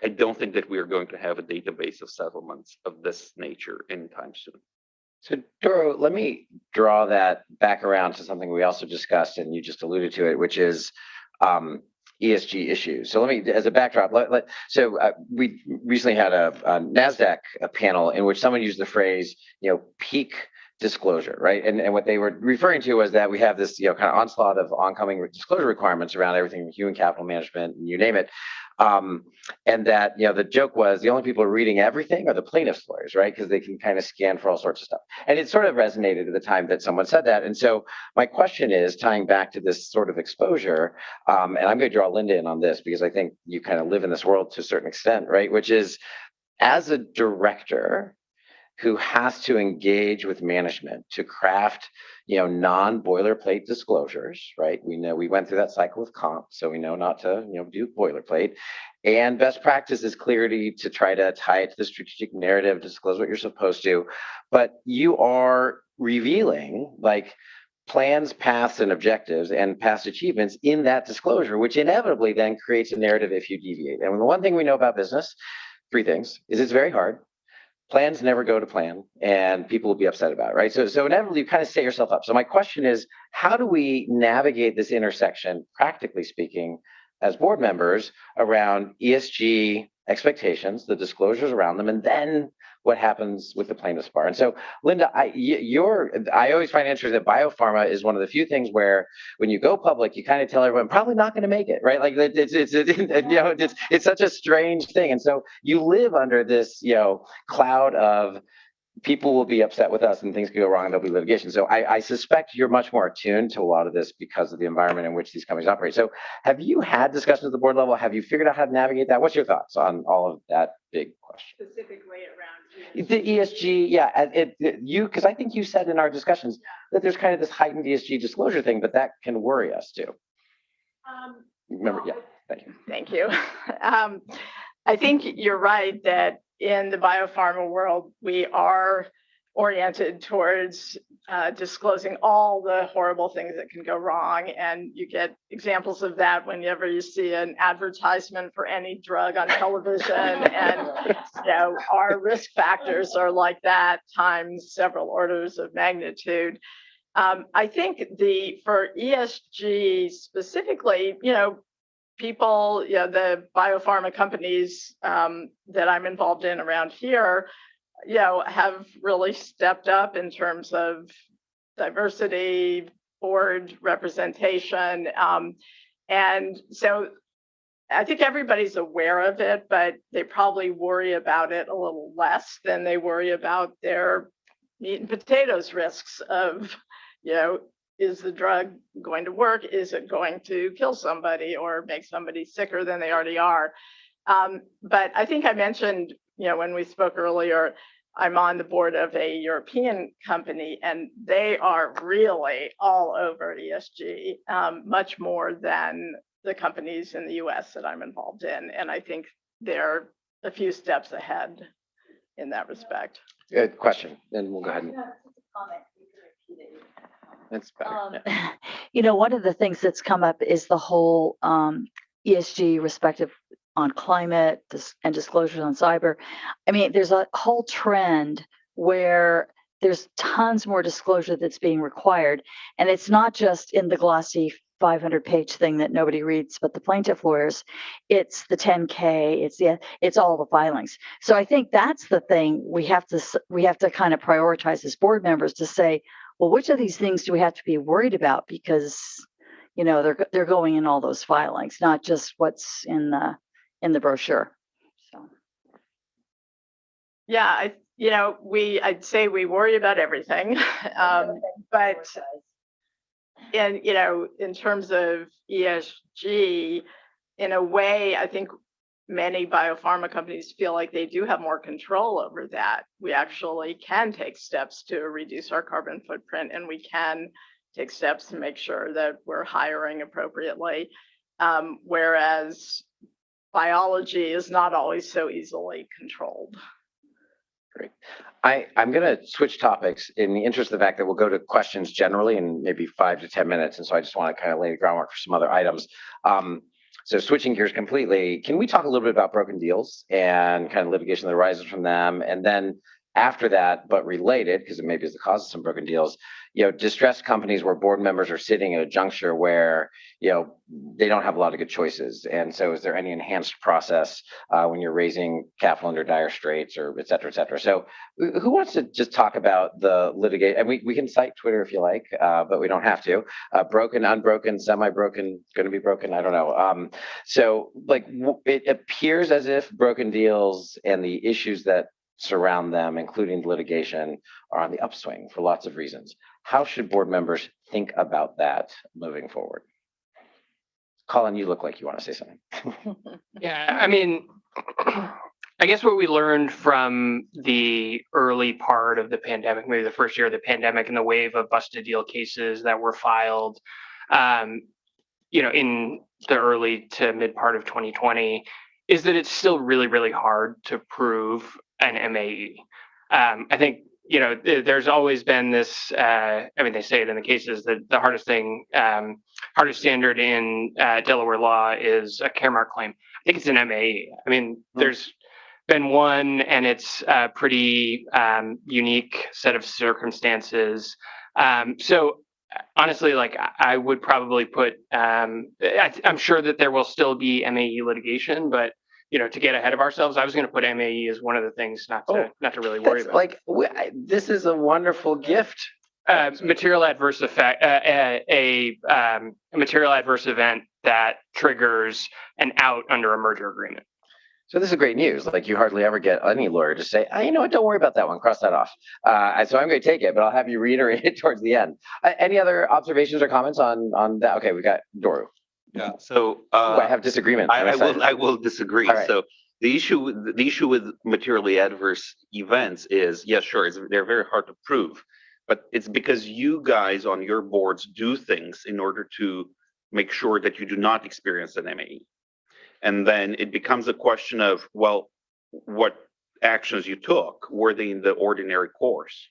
I don't think that we are going to have a database of settlements of this nature anytime soon. So Doro, let me draw that back around to something we also discussed, and you just alluded to it, which is ESG issues. So let me, as a backdrop, we recently had a NASDAQ panel in which someone used the phrase, peak disclosure, right? And what they were referring to was that we have this, kind of onslaught of oncoming disclosure requirements around everything from human capital management, and you name it. And that, the joke was the only people who are reading everything are the plaintiff's lawyers, right? Because they can kind of scan for all sorts of stuff. And it sort of resonated at the time that someone said that. And so my question is, tying back to this sort of exposure, and I'm going to draw Linda in on this because I think you kind of live in this world to a certain extent, right? Which is, as a director who has to engage with management to craft, non-boilerplate disclosures, right? We know we went through that cycle with comp, so we know not to, do boilerplate. And best practice is clarity to try to tie it to the strategic narrative, disclose what you're supposed to. But you are revealing plans, paths, and objectives and past achievements in that disclosure, which inevitably then creates a narrative if you deviate. And the one thing we know about business, 3 things, is it's very hard. Plans never go to plan, and people will be upset about it, right? So inevitably, you kind of set yourself up. So my question is, how do we navigate this intersection, practically speaking, as board members around ESG expectations, the disclosures around them, and then what happens with the plaintiff's bar? And so, Linda, I always find it interesting that biopharma is one of the few things where when you go public, you kind of tell everyone probably not going to make it, right? Like it's such a strange thing. And so you live under this, cloud of people will be upset with us and things could go wrong and there'll be litigation. So I suspect you're much more attuned to a lot of this because of the environment in which these companies operate. So have you had discussions at the board level? Have you figured out how to navigate that? What's your thoughts on all of that big question? Specifically around the ESG, yeah, because I think you said in our discussions that there's kind of this heightened ESG disclosure thing, but that can worry us too. Remember, yeah, thank you. Thank you. I think you're right that in the biopharma world, we are oriented towards disclosing all the horrible things that can go wrong. And you get examples of that whenever you see an advertisement for any drug on television. And our risk factors are like that times several orders of magnitude. I think for ESG specifically, people, the biopharma companies that I'm involved in around here, have really stepped up in terms of diversity, board representation. And so I think everybody's aware of it, but they probably worry about it a little less than they worry about their meat and potatoes risks of, is the drug going to work? Is it going to kill somebody or make somebody sicker than they already are? But I think I mentioned, when we spoke earlier, I'm on the board of a European company, and they are really all over ESG, much more than the companies in the US that I'm involved in. And I think they're a few steps ahead in that respect. Good question. Then we'll go ahead and. That's better. One of the things that's come up is the whole ESG respective on climate and disclosures on cyber. I mean, there's a whole trend where there's tons more disclosure that's being required. And it's not just in the glossy 500-page thing that nobody reads, but the plaintiff lawyers. It's the 10K. It's all the filings. So I think that's the thing we have to kind of prioritize as board members to say, well, which of these things do we have to be worried about? Because, they're going in all those filings, not just what's in the brochure. So. Yeah, I'd say we worry about everything, but in terms of ESG, in a way, I think many biopharma companies feel like they do have more control over that. We actually can take steps to reduce our carbon footprint, and we can take steps to make sure that we're hiring appropriately. Whereas biology is not always so easily controlled. Great. I'm going to switch topics in the interest of the fact that we'll go to questions generally in maybe 5 to 10 minutes. And so I just want to kind of lay the groundwork for some other items. So switching gears completely, can we talk a little bit about broken deals and kind of litigation that arises from them? And then after that, but related, because it maybe is the cause of some broken deals, distressed companies where board members are sitting at a juncture where, they don't have a lot of good choices. And so is there any enhanced process when you're raising capital under dire straits or et cetera, et cetera? So who wants to just talk about the litigation? And we can cite Twitter if you like, but we don't have to. Broken, unbroken, semi-broken, going to be broken, I don't know. So it appears as if broken deals and the issues that surround them, including litigation, are on the upswing for lots of reasons. How should board members think about that moving forward? Colin, you look like you want to say something. Yeah, I mean, I guess what we learned from the early part of the pandemic, maybe the first year of the pandemic, and the wave of busted deal cases that were filed, in the early to mid part of 2020, is that it's still really, really hard to prove an MAE. I think, there's always been this, they say it in the cases that the hardest standard in Delaware law is a Caremark claim. I think it's an MAE. I mean, there's been one, and it's a pretty unique set of circumstances. So honestly, I would probably put, I'm sure that there will still be MAE litigation, but to get ahead of ourselves, I was going to put MAE as one of the things not to really worry about. This is a wonderful gift. Material adverse effect, a material adverse event that triggers an out under a merger agreement. So this is great news. You hardly ever get any lawyer to say, you know what, don't worry about that one, cross that off. So I'm going to take it, but I'll have you reiterate it towards the end. Any other observations or comments on that? Okay, we got Doru. Yeah. So I have disagreement. I will disagree. Right. So the issue with materially adverse events is, yes, sure, they're very hard to prove, but it's because you guys on your boards do things in order to make sure that you do not experience an MAE. And then it becomes a question of, well, what actions you took, were they in the ordinary course?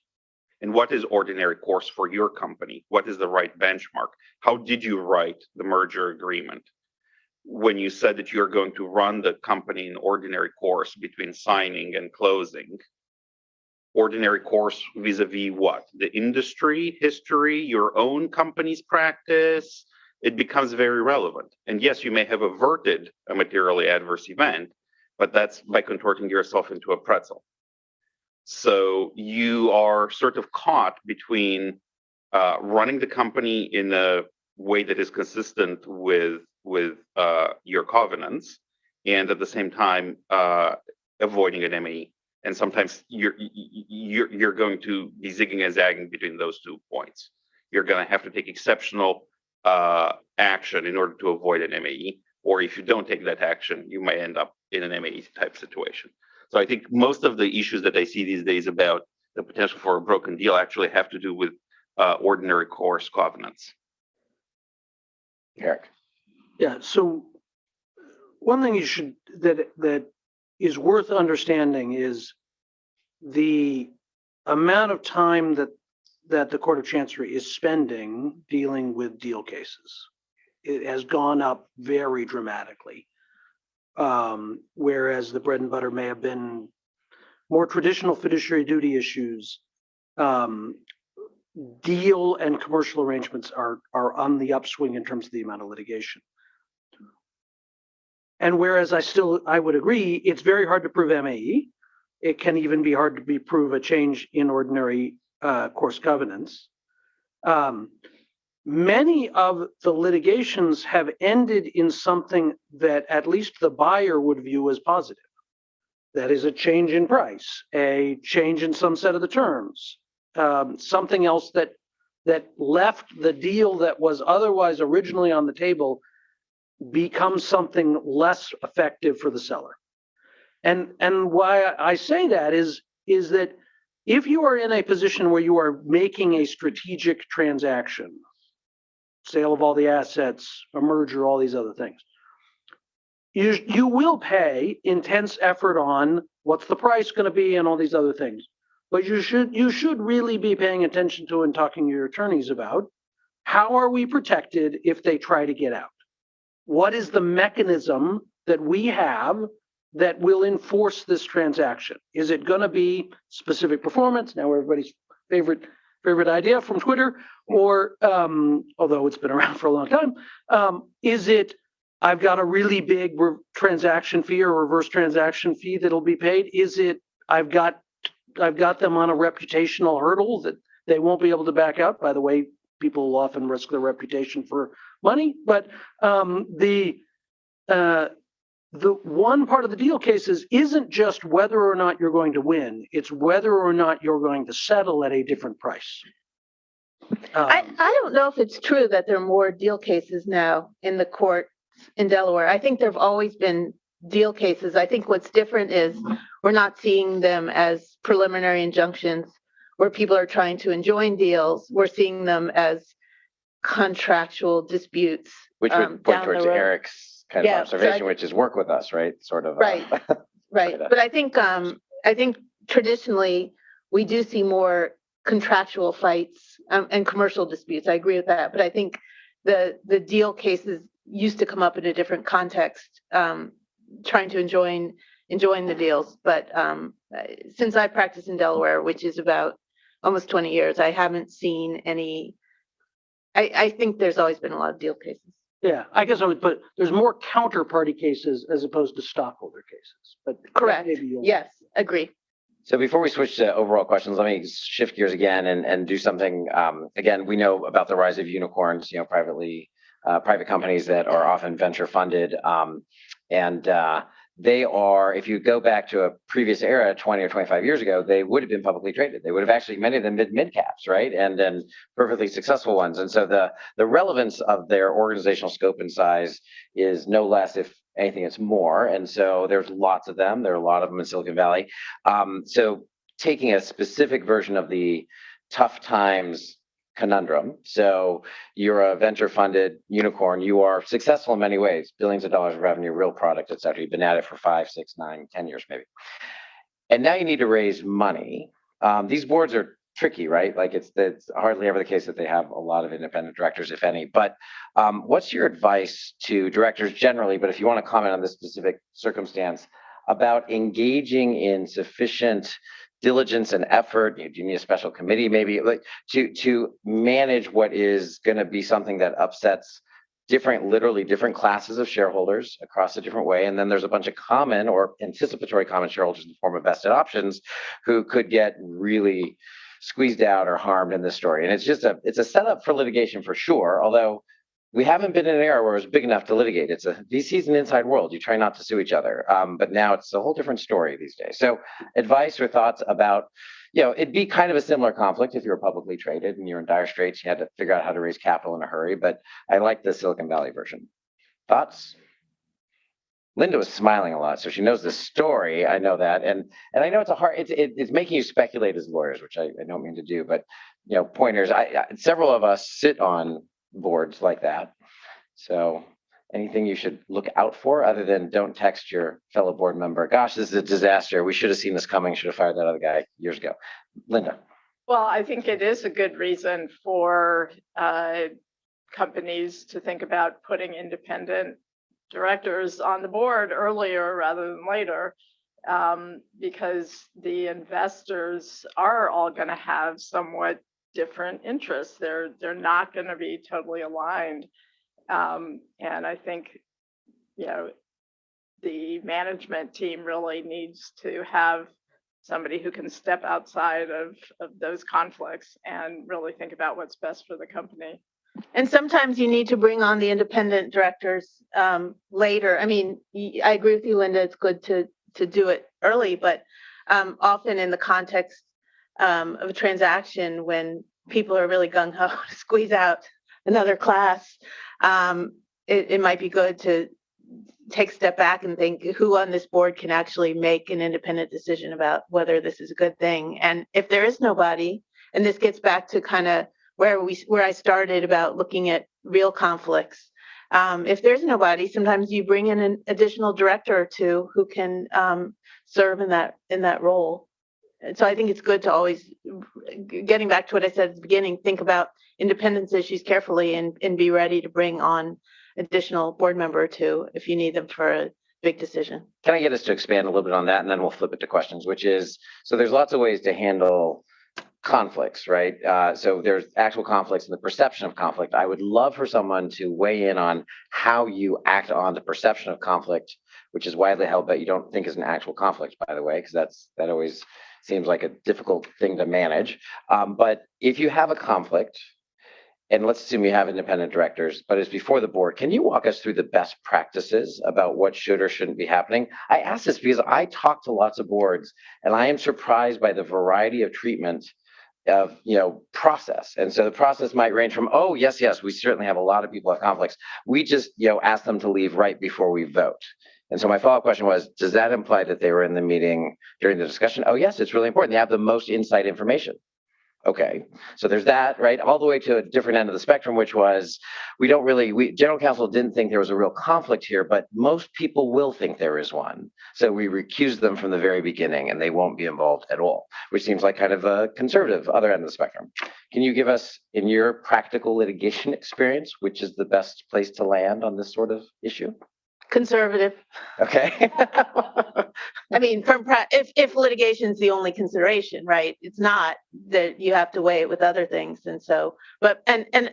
And what is ordinary course for your company? What is the right benchmark? How did you write the merger agreement when you said that you're going to run the company in ordinary course between signing and closing? Ordinary course vis-a-vis what? The industry, history, your own company's practice, it becomes very relevant. And yes, you may have averted a materially adverse event, but that's by contorting yourself into a pretzel. So you are sort of caught between running the company in a way that is consistent with your covenants, and at the same time avoiding an MAE. And sometimes you're going to be zigging and zagging between those 2 points. You're going to have to take exceptional action in order to avoid an MAE, or if you don't take that action, you might end up in an MAE type situation. So I think most of the issues that I see these days about the potential for a broken deal actually have to do with ordinary course covenants. Eric. Yeah. So one thing that is worth understanding is the amount of time that the Court of Chancery is spending dealing with deal cases. It has gone up very dramatically. Whereas the bread and butter may have been more traditional fiduciary duty issues, deal and commercial arrangements are on the upswing in terms of the amount of litigation. And whereas I would agree, it's very hard to prove MAE. It can even be hard to prove a change in ordinary course covenants. Many of the litigations have ended in something that at least the buyer would view as positive. That is a change in price, a change in some set of the terms, something else that left the deal that was otherwise originally on the table becomes something less effective for the seller. And why I say that is that if you are in a position where you are making a strategic transaction, sale of all the assets, a merger, all these other things, you will pay intense effort on what's the price going to be and all these other things. But you should really be paying attention to and talking to your attorneys about how are we protected if they try to get out? What is the mechanism that we have that will enforce this transaction? Is it going to be specific performance? Now everybody's favorite idea from Twitter, or although it's been around for a long time, is it I've got a really big transaction fee or reverse transaction fee that'll be paid? Is it I've got them on a reputational hurdle that they won't be able to back out? By the way, people will often risk their reputation for money, but the one part of the deal cases isn't just whether or not you're going to win, it's whether or not you're going to settle at a different price. I don't know if it's true that there are more deal cases now in the court in Delaware. I think there have always been deal cases. I think what's different is we're not seeing them as preliminary injunctions where people are trying to enjoin deals. We're seeing them as contractual disputes. Which would point towards Eric's kind of Yeah, observation, which is work with us, right? Sort of. Right. Right. But I think traditionally we do see more contractual fights and commercial disputes. I agree with that. But I think the deal cases used to come up in a different context, trying to enjoin the deals. But since I practiced in Delaware, which is about almost 20 years, I haven't seen any. I think there's always been a lot of deal cases. Yeah, I guess I would put there's more counterparty cases as opposed to stockholder cases. But correct. Yes, agree. So before we switch to overall questions, let me shift gears again and do something. Again, we know about the rise of unicorns, private companies that are often venture funded. They are, if you go back to a previous era, 20 or 25 years ago, they would have been publicly traded. They would have actually, many of them mid caps, right? And then perfectly successful ones. And so the relevance of their organizational scope and size is no less, if anything, it's more. And so there's lots of them. There are a lot of them in Silicon Valley. So taking a specific version of the tough times conundrum. So you're a venture funded unicorn. You are successful in many ways, billions of dollars of revenue, real product, et cetera. You've been at it for 5, 6, 9, 10 years, maybe. And now you need to raise money. These boards are tricky, right? Like it's hardly ever the case that they have a lot of independent directors, if any. But what's your advice to directors generally? But if you want to comment on this specific circumstance about engaging in sufficient diligence and effort, do you need a special committee maybe, like to manage what is going to be something that upsets literally different classes of shareholders across a different way. And then there's a bunch of common or anticipatory common shareholders in the form of vested options who could get really squeezed out or harmed in this story. And it's a setup for litigation for sure, although we haven't been in an era where it's big enough to litigate. It's VC's an inside world. You try not to sue each other. But now it's a whole different story these days. So advice or thoughts about, it'd be kind of a similar conflict if you were publicly traded and you're in dire straits, you had to figure out how to raise capital in a hurry. But I like the Silicon Valley version. Thoughts? Linda was smiling a lot, so she knows the story. I know that, and I know it's making you speculate as lawyers, which I don't mean to do. But pointers. Several of us sit on boards like that. So anything you should look out for other than don't text your fellow board member, gosh, this is a disaster. We should have seen this coming. Should have fired that other guy years ago. Linda. Well, I think it is a good reason for companies to think about putting independent directors on the board earlier rather than later, because the investors are all going to have somewhat different interests. They're not going to be totally aligned. And I think, the management team really needs to have somebody who can step outside of those conflicts and really think about what's best for the company. And sometimes you need to bring on the independent directors later. I mean, I agree with you, Linda. It's good to do it early, but often in the context of a transaction when people are really gung-ho to squeeze out another class, it might be good to take a step back and think who on this board can actually make an independent decision about whether this is a good thing. And if there is nobody, and this gets back to kind of where I started about looking at real conflicts. If there's nobody, sometimes you bring in an additional director or two who can serve in that role. And so I think it's good to always, getting back to what I said at the beginning, think about independence issues carefully and be ready to bring on additional board member or two if you need them for a big decision. Can I get us to expand a little bit on that, and then we'll flip it to questions, which is, so there's lots of ways to handle conflicts, right? So there's actual conflicts and the perception of conflict. I would love for someone to weigh in on how you act on the perception of conflict, which is widely held, but you don't think is an actual conflict, by the way, because that always seems like a difficult thing to manage. But if you have a conflict, and let's assume you have independent directors, but it's before the board, can you walk us through the best practices about what should or shouldn't be happening? I ask this because I talk to lots of boards, and I am surprised by the variety of treatment of process. And so the process might range from, oh yes, we certainly have a lot of people have conflicts, we just ask them to leave right before we vote. And so my follow-up question was, does that imply that they were in the meeting during the discussion? Oh yes, it's really important, they have the most inside information. Okay, so there's that, right? All the way to a different end of the spectrum, which was, general counsel didn't think there was a real conflict here, but most people will think there is one. So we recused them from the very beginning and they won't be involved at all, which seems like kind of a conservative other end of the spectrum. Can you give us, in your practical litigation experience, which is the best place to land on this sort of issue? Conservative. Okay. I mean, if litigation is the only consideration, right? It's not that you have to weigh it with other things. And so, and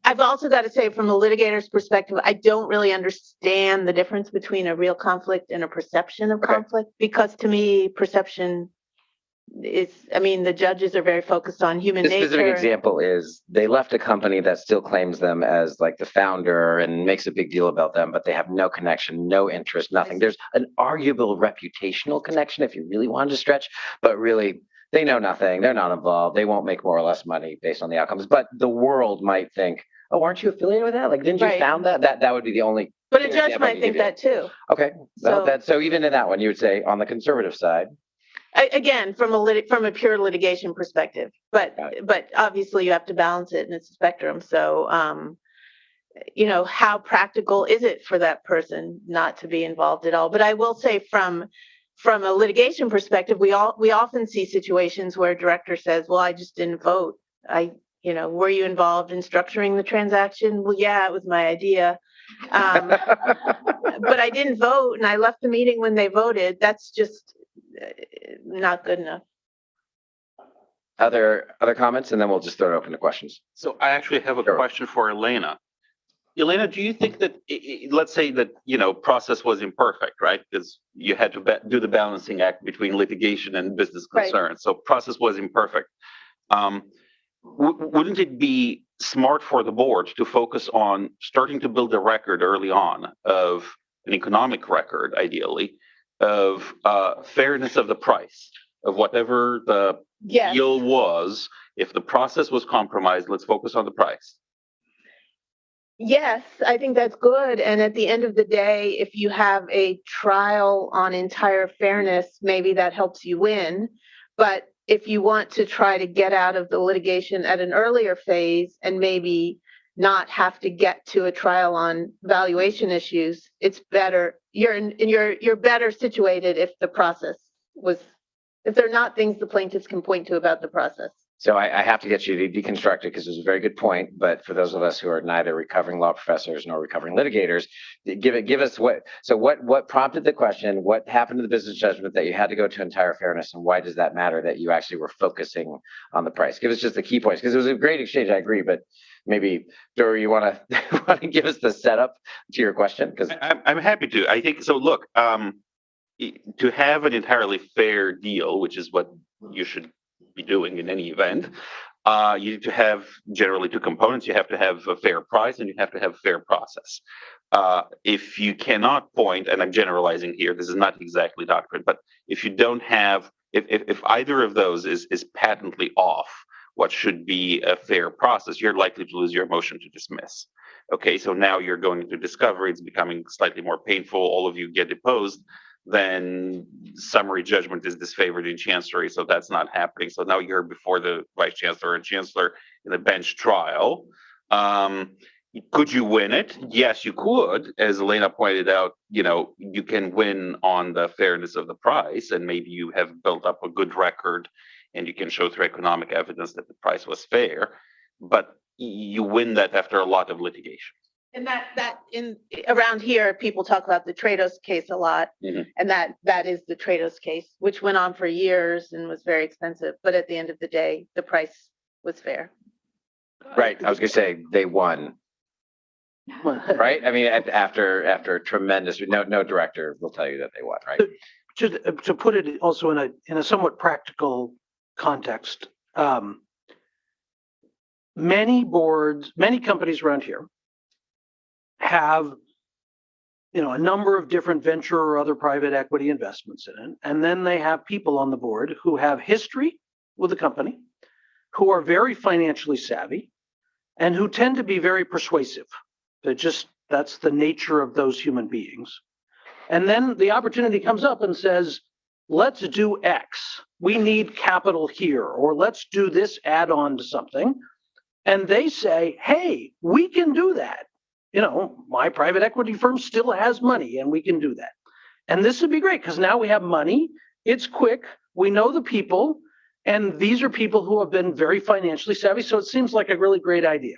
I've also got to say, from the litigator's perspective, I don't really understand the difference between a real conflict and a perception of conflict, because to me, perception is, the judges are very focused on human nature. The specific example is they left a company that still claims them as like the founder and makes a big deal about them, but they have no connection, no interest, nothing. There's an arguable reputational connection if you really wanted to stretch, but really they know nothing. They're not involved. They won't make more or less money based on the outcomes. But the world might think, oh, aren't you affiliated with that? Like, didn't you found that? That would be the only. But a judge might think that too. Okay. So even in that one, you would say on the conservative side. Again, from a pure litigation perspective, but obviously you have to balance it, and it's a spectrum. So, how practical is it for that person not to be involved at all? But I will say, from a litigation perspective, we often see situations where a director says, "Well, I just didn't vote. Were you involved in structuring the transaction? Well, yeah, it was my idea, but I didn't vote, and I left the meeting when they voted." That's just not good enough. Other comments, and then we'll just throw it open to questions. So I actually have a question for Elena. Elena, do you think that, let's say that, process was imperfect, right? Because you had to do the balancing act between litigation and business Right. concerns. So process was imperfect. Um, wouldn't it be smart for the board to focus on starting to build a record early on of an economic record, ideally, of fairness of the price of whatever the Yes. deal was? If the process was compromised, let's focus on the price. Yes, I think that's good. And at the end of the day, if you have a trial on entire fairness, maybe that helps you win. But if you want to try to get out of the litigation at an earlier phase and maybe not have to get to a trial on valuation issues, it's better. You're better situated if the process was, if there are not things the plaintiffs can point to about the process. So I have to get you to deconstruct it because it was a very good point. But for those of us who are neither recovering law professors nor recovering litigators, give us what prompted the question? What happened to the business judgment that you had to go to entire fairness, and why does that matter that you actually were focusing on the price? Give us just the key points because it was a great exchange. I agree, but maybe Dory, you want to give us the setup to your question? Because I'm happy to. I think so. Look, to have an entirely fair deal, which is what you should be doing in any event, you need to have generally two components. You have to have a fair price and you have to have a fair process. If you cannot point, and I'm generalizing here, this is not exactly doctrine, but if you don't have, if either of those is patently off what should be a fair process, you're likely to lose your motion to dismiss. Okay, so now you're going into discovery, it's becoming slightly more painful, all of you get deposed, then summary judgment is disfavored in chancery, so that's not happening. So now you're before the vice chancellor and chancellor in a bench trial. Could you win it? Yes, you could. As Elena pointed out, you can win on the fairness of the price, and maybe you have built up a good record and you can show through economic evidence that the price was fair, but you win that after a lot of litigation. And around here, people talk about the Trados case a lot, and that is the Trados case, which went on for years and was very expensive. But at the end of the day, the price was fair. right, I was going to say they won. Right, I mean, after tremendous, no director will tell you that they won, right? To put it also in a somewhat practical context, many companies around here have a number of different venture or other private equity investments in it, and then they have people on the board who have history with the company, who are very financially savvy, and who tend to be very persuasive. That's the nature of those human beings. And then the opportunity comes up and says, let's do X. We need capital here, or let's do this add-on to something. And they say, hey, we can do that. My private equity firm still has money and we can do that. And this would be great because now we have money. It's quick. We know the people. And these are people who have been very financially savvy. So it seems like a really great idea.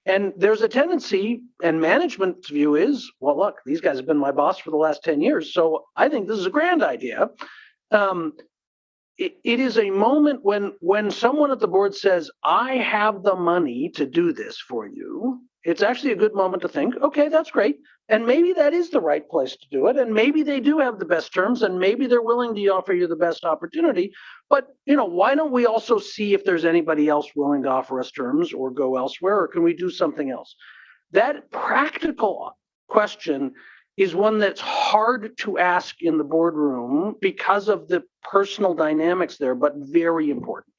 And there's a tendency, and management's view is, well, look, these guys have been my boss for the last 10 years. So I think this is a grand idea. It is a moment when someone at the board says, I have the money to do this for you. It's actually a good moment to think, okay, that's great. And maybe that is the right place to do it. And maybe they do have the best terms and maybe they're willing to offer you the best opportunity. But, why don't we also see if there's anybody else willing to offer us terms or go elsewhere, or can we do something else? That practical question is one that's hard to ask in the boardroom because of the personal dynamics there, but very important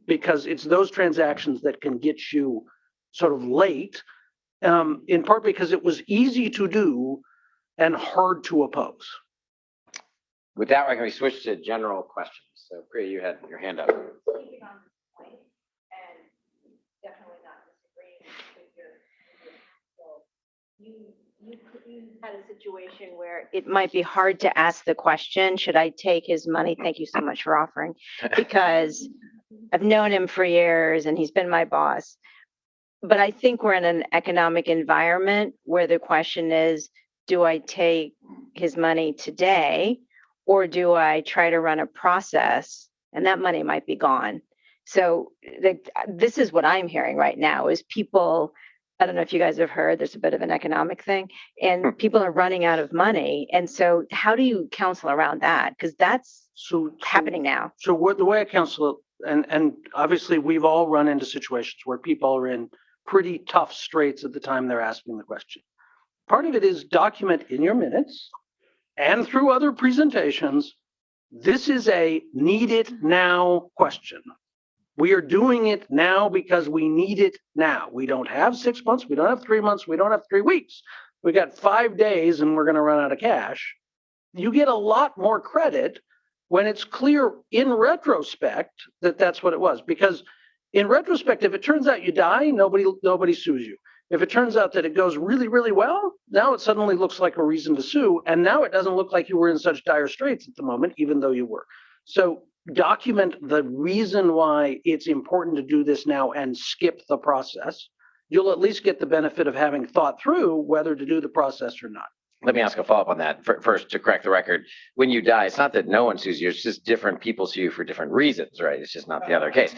because it's those transactions that can get you sort of late, in part because it was easy to do and hard to oppose. With that, we're going to switch to general questions. So, Priya, you had your hand up. Speaking on this point, and definitely not disagreeing with you had a situation where it might be hard to ask the question, should I take his money? Thank you so much for offering, because I've known him for years and he's been my boss. But I think we're in an economic environment where the question is, do I take his money today or do I try to run a process and that money might be gone? So this is what I'm hearing right now is people I don't know if you guys have heard, there's a bit of an economic thing, and people are running out of money. And so how do you counsel around that? Because that's So happening now. So what the way I counsel it, and obviously we've all run into situations where people are in pretty tough straits at the time they're asking the question. Part of it is document in your minutes and through other presentations. This is a need it now question. We are doing it now because we need it now. We don't have 6 months. We don't have 3 months. We don't have 3 weeks. We got 5 days and we're going to run out of cash. You get a lot more credit when it's clear in retrospect that that's what it was. Because in retrospect, if it turns out you die, nobody sues you. If it turns out that it goes really, really well, now it suddenly looks like a reason to sue. And now it doesn't look like you were in such dire straits at the moment, even though you were. So document the reason why it's important to do this now and skip the process. You'll at least get the benefit of having thought through whether to do the process or not. Let me ask a follow-up on that. First, to correct the record, when you die, it's not that no one sues you, it's just different people sue you for different reasons, right? It's just not the other case.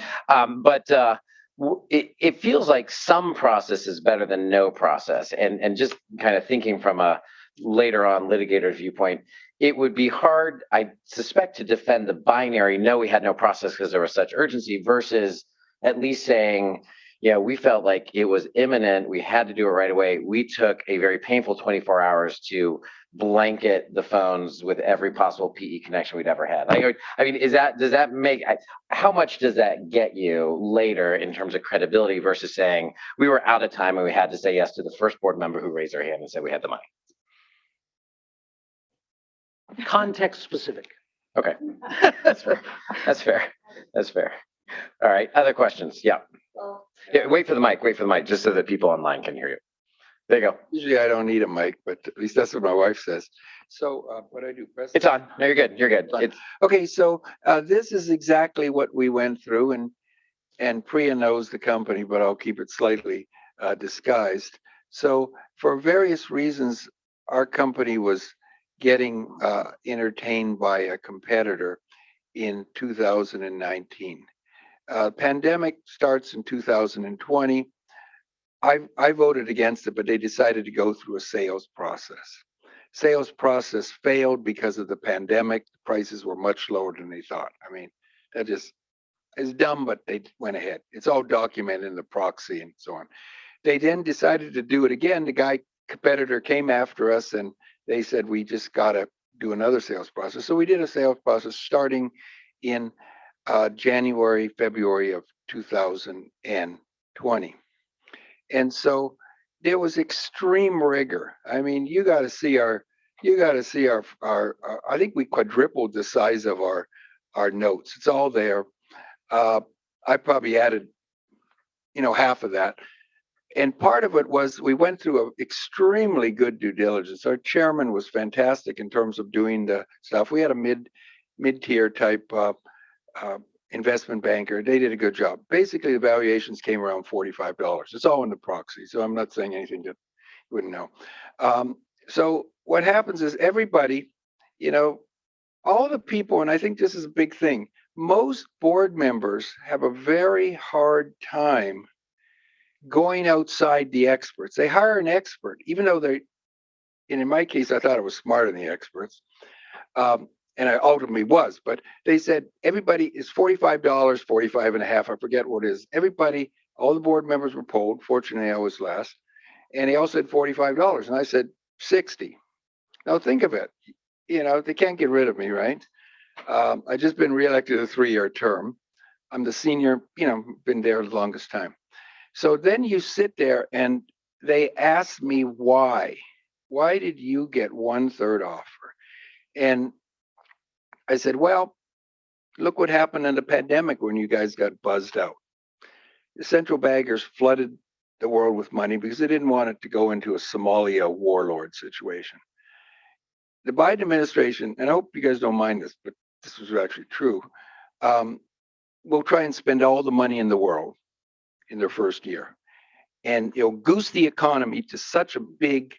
It feels like some process is better than no process. And just kind of thinking from a later on litigator viewpoint, it would be hard, I suspect, to defend the binary, no, we had no process because there was such urgency, versus at least saying, yeah, we felt like it was imminent. We had to do it right away. We took a very painful 24 hours to blanket the phones with every possible PE connection we'd ever had. Like, I mean, does that make, how much does that get you later in terms of credibility versus saying we were out of time and we had to say yes to the first board member who raised their hand and said we had the money? Context specific. Okay, that's fair. That's fair. That's fair. All right, other questions? Yeah. Yeah, wait for the mic, just so that people online can hear you. There you go. Usually I don't need a mic, but at least that's what my wife says. So what I do, press. It's on. No, you're good. You're good. It's Okay, so this is exactly what we went through, and Priya knows the company, but I'll keep it slightly disguised. So for various reasons, our company was getting entertained by a competitor in 2019. Pandemic starts in 2020. I voted against it, but they decided to go through a sales process. Sales process failed because of the pandemic. The prices were much lower than they thought. I mean, that just is dumb, but they went ahead. It's all documented in the proxy and so on. They then decided to do it again. The competitor came after us and they said, we just got to do another sales process. So we did a sales process starting in January, February of 2020. And so there was extreme rigor. I mean, you got to see our, I think we quadrupled the size of our notes. It's all there. I probably added, half of that. And part of it was we went through an extremely good due diligence. Our chairman was fantastic in terms of doing the stuff. We had a mid-tier type investment banker. They did a good job. Basically, the valuations came around $45. It's all in the proxy, so I'm not saying anything that you wouldn't know. So what happens is everybody, all the people, and I think this is a big thing, most board members have a very hard time going outside the experts. They hire an expert, even though and in my case, I thought I was smarter than the experts. And I ultimately was, but they said everybody is $45, 45 and a half. I forget what it is. Everybody, all the board members were polled. Fortunately, I was last. And they all said $45. And I said 60. Now think of it. They can't get rid of me, right? I just been reelected a 3-year term. I'm the senior, been there the longest time. So then you sit there and they ask me why. Why did you get 1/3 offer? And I said, well, look what happened in the pandemic when you guys got buzzed out. The central bankers flooded the world with money because they didn't want it to go into a Somalia warlord situation. The Biden administration, and I hope you guys don't mind this, but this was actually true, will try and spend all the money in the world in their first year. And it'll goose the economy to such a big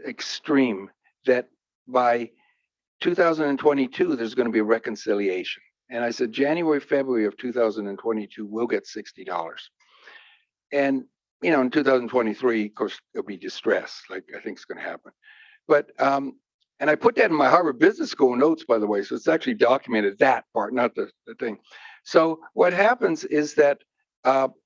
extreme that by 2022, there's going to be a reconciliation. And I said, January, February of 2022, we'll get $60. And in 2023, of course, there'll be distress, like I think is going to happen. But, and I put that in my Harvard Business School notes, by the way, so it's actually documented, that part, not the thing. So what happens is that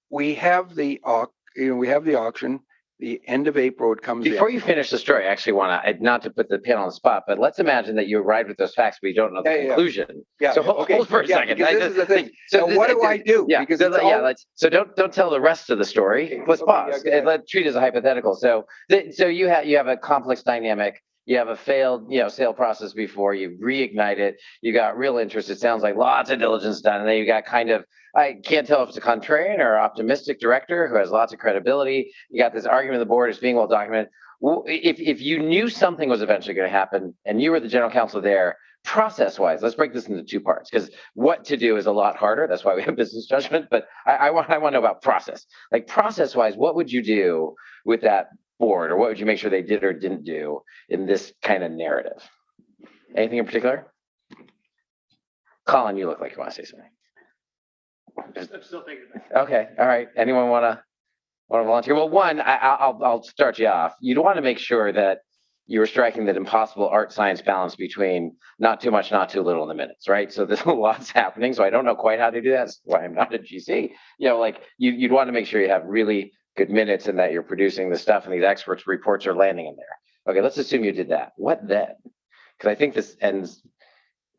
we have the auction. The end of April, it comes Before in. you finish the story, I actually want to, not to put the pin on the spot, but let's imagine that you arrived with those facts, but you don't know the conclusion. Yeah. So hold for a second. Because this is the thing. So Now, what do I do? Yeah. Because So, it's yeah. all- So don't tell the rest of the story. Let's Okay, pause. yeah, go ahead. Let's treat it as a hypothetical. So you have a complex dynamic. You have a failed, sale process before. You reignite it. You got real interest. It sounds like lots of diligence done, and then you got kind of, I can't tell if it's a contrarian or optimistic director who has lots of credibility. You got this argument of the board is being well documented. Well, if you knew something was eventually going to happen and you were the general counsel there, process-wise, let's break this into two parts, because what to do is a lot harder. That's why we have business judgment. But I want to know about process. Like process-wise, what would you do with that board, or what would you make sure they did or didn't do in this kind of narrative? Anything in particular? Colin, you look like you want to say something. I'm still thinking about it. Okay, all right. Anyone want to volunteer? Well, one, I'll start you off. You'd want to make sure that you were striking that impossible art science balance between not too much, not too little in the minutes, right? So there's lots happening. So I don't know quite how to do that. That's why I'm not a GC. Like you'd want to make sure you have really good minutes and that you're producing the stuff and these experts' reports are landing in there. Okay, let's assume you did that. What then? Because I think this ends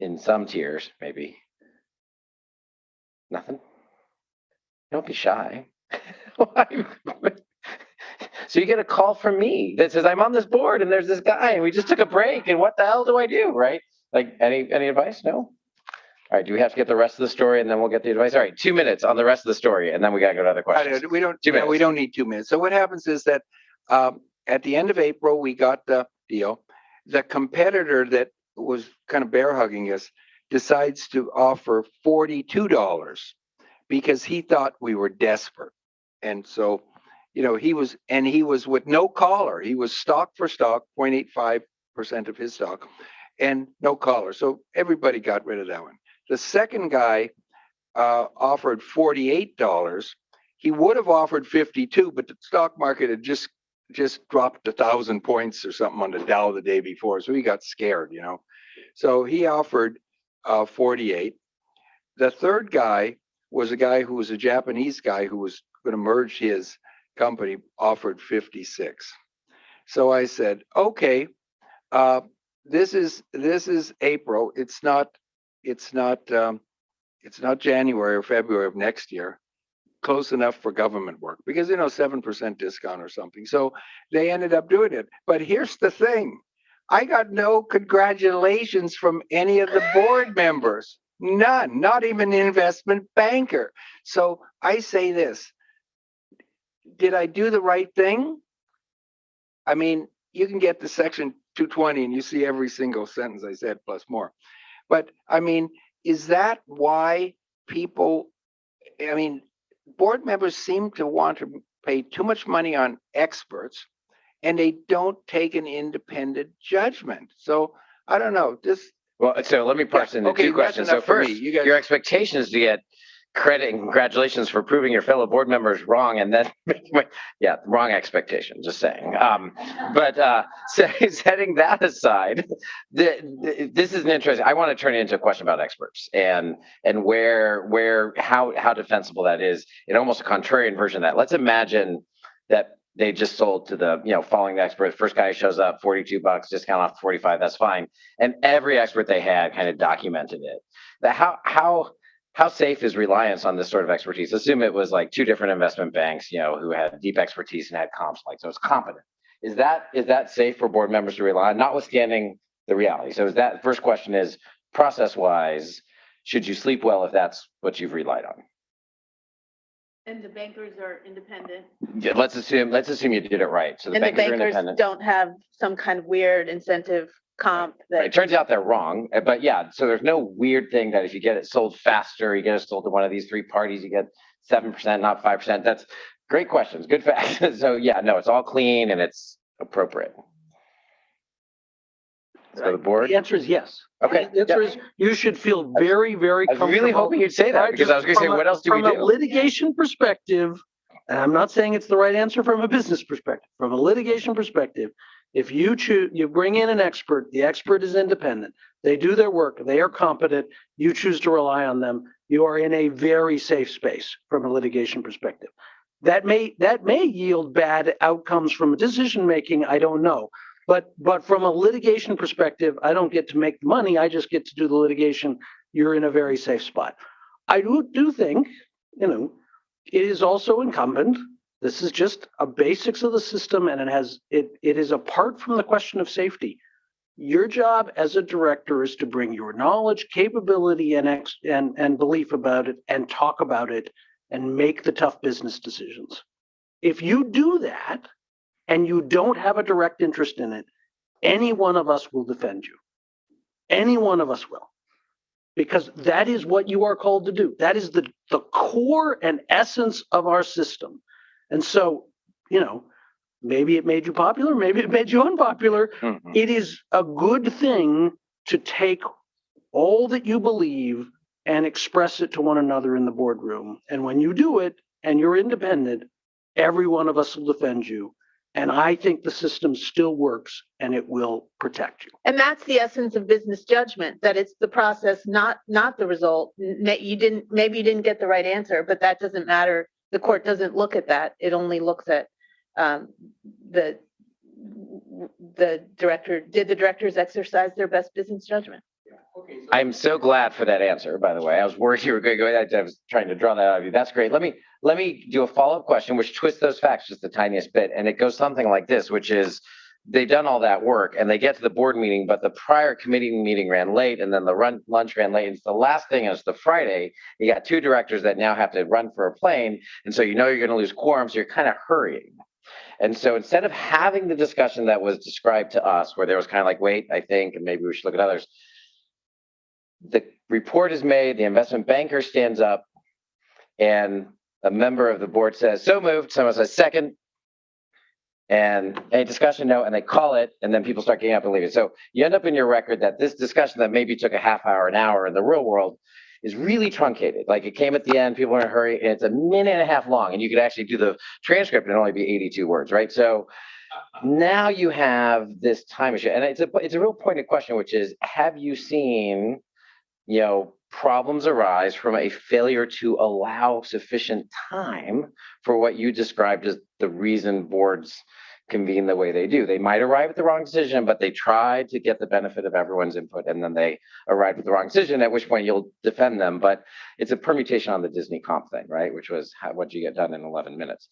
in some tears, maybe. Nothing? Don't be shy. So you get a call from me that says, I'm on this board and there's this guy and we just took a break and what the hell do I do, right? Like any advice? No? All right, do we have to get the rest of the story and then we'll get the advice? All right, 2 minutes on the rest of the story and then we got to go to other questions. We don't. 2 minutes. We don't need 2 minutes. So what happens is that at the end of April, we got the deal. The competitor that was kind of bear hugging us decides to offer $42 because he thought we were desperate, and so he was with no collar. He was stock for stock, 0.85% of his stock, and no collar. So everybody got rid of that one. The second guy offered $48. He would have offered $52, but the stock market had just dropped 1,000 points or something on the Dow the day before, so he got scared, So he offered $48. The third guy was a guy who was a Japanese guy who was going to merge his company, offered $56. So I said, okay, this is April. It's not January or February of next year. Close enough for government work because 7% discount or something. So they ended up doing it. But here's the thing. I got no congratulations from any of the board members. None, not even an investment banker. So I say this. Did I do the right thing? I mean, you can get to section 220 and you see every single sentence I said plus more. But I mean, is that why board members seem to want to pay too much money on experts and they don't take an independent judgment. So I don't know. Well, so let me parse into two questions. So first, your expectation is to get credit and congratulations for proving your fellow board members wrong, and then wrong expectation. Just saying. Setting that aside, this is an interesting. I want to turn it into a question about experts and how defensible that is in almost a contrarian version of that. Let's imagine that they just sold to the following the expert. First guy shows up, $42, discount off 45. That's fine, and every expert they had kind of documented it. How safe is reliance on this sort of expertise? Assume it was like two different investment banks, who had deep expertise and had comps, so it's competent. Is that safe for board members to rely on, notwithstanding the reality? So that first question is, process-wise, should you sleep well if that's what you've relied on? And the bankers are independent. Yeah, let's assume you did it right. So the And the bankers are independent. don't have some kind of weird incentive comp that. Right. It turns out they're wrong, but so there's no weird thing that if you get it sold faster, you get it sold to one of these three parties, you get 7%, not 5%. That's great questions, good facts. So it's all clean and it's appropriate. So the board. The answer is yes. Okay. The answer is you should feel very, very I was comfortable. really hoping you'd say that because I was going to say, what else do we do? From a litigation perspective, and I'm not saying it's the right answer from a business perspective, from a litigation perspective, if you choose, you bring in an expert, the expert is independent, they do their work, they are competent, you choose to rely on them, you are in a very safe space from a litigation perspective. That may yield bad outcomes from decision making, I don't know. But from a litigation perspective, I don't get to make the money, I just get to do the litigation. You're in a very safe spot. I do think, it is also incumbent. This is just a basics of the system, and it is apart from the question of safety. Your job as a director is to bring your knowledge, capability, and belief about it, and talk about it, and make the tough business decisions. If you do that, and you don't have a direct interest in it, any one of us will defend you. Any one of us will. Because that is what you are called to do. That is the core and essence of our system. And so, maybe it made you popular, maybe it made you unpopular. Mm-hmm. It is a good thing to take all that you believe and express it to one another in the boardroom. And when you do it and you're independent, every one of us will defend you. And I think the system still works and it will protect you. And that's the essence of business judgment, that it's the process, not the result. Maybe you didn't get the right answer, but that doesn't matter. The court doesn't look at that. It only looks at the director. Did the directors exercise their best business judgment? Okay, so I'm so glad for that answer, by the way. I was worried you were going to go. I was trying to draw that out of you. That's great. Let me do a follow-up question, which twists those facts just the tiniest bit. And it goes something like this, which is they've done all that work and they get to the board meeting, but the prior committee meeting ran late and then the lunch ran late. And the last thing is the Friday, you got two directors that now have to run for a plane. And so you're going to lose quorum, so you're kind of hurrying. And so instead of having the discussion that was described to us, where there was kind of like, wait, I think, and maybe we should look at others, the report is made, the investment banker stands up, and a member of the board says, so moved. Someone says, second. And any discussion? No. And they call it, and then people start getting up and leaving. So you end up in your record that this discussion that maybe took a half hour, an hour in the real world is really truncated. Like it came at the end, people are in a hurry, and it's a minute and a half long, and you could actually do the transcript and only be 82 words, right? So now you have this time issue, and it's a real pointed question, which is, have you seen problems arise from a failure to allow sufficient time for what you described as the reason boards convene the way they do? They might arrive at the wrong decision, but they try to get the benefit of everyone's input, and then they arrive at the wrong decision, at which point you'll defend them. But it's a permutation on the Disney comp thing, right? Which was what'd you get done in 11 minutes.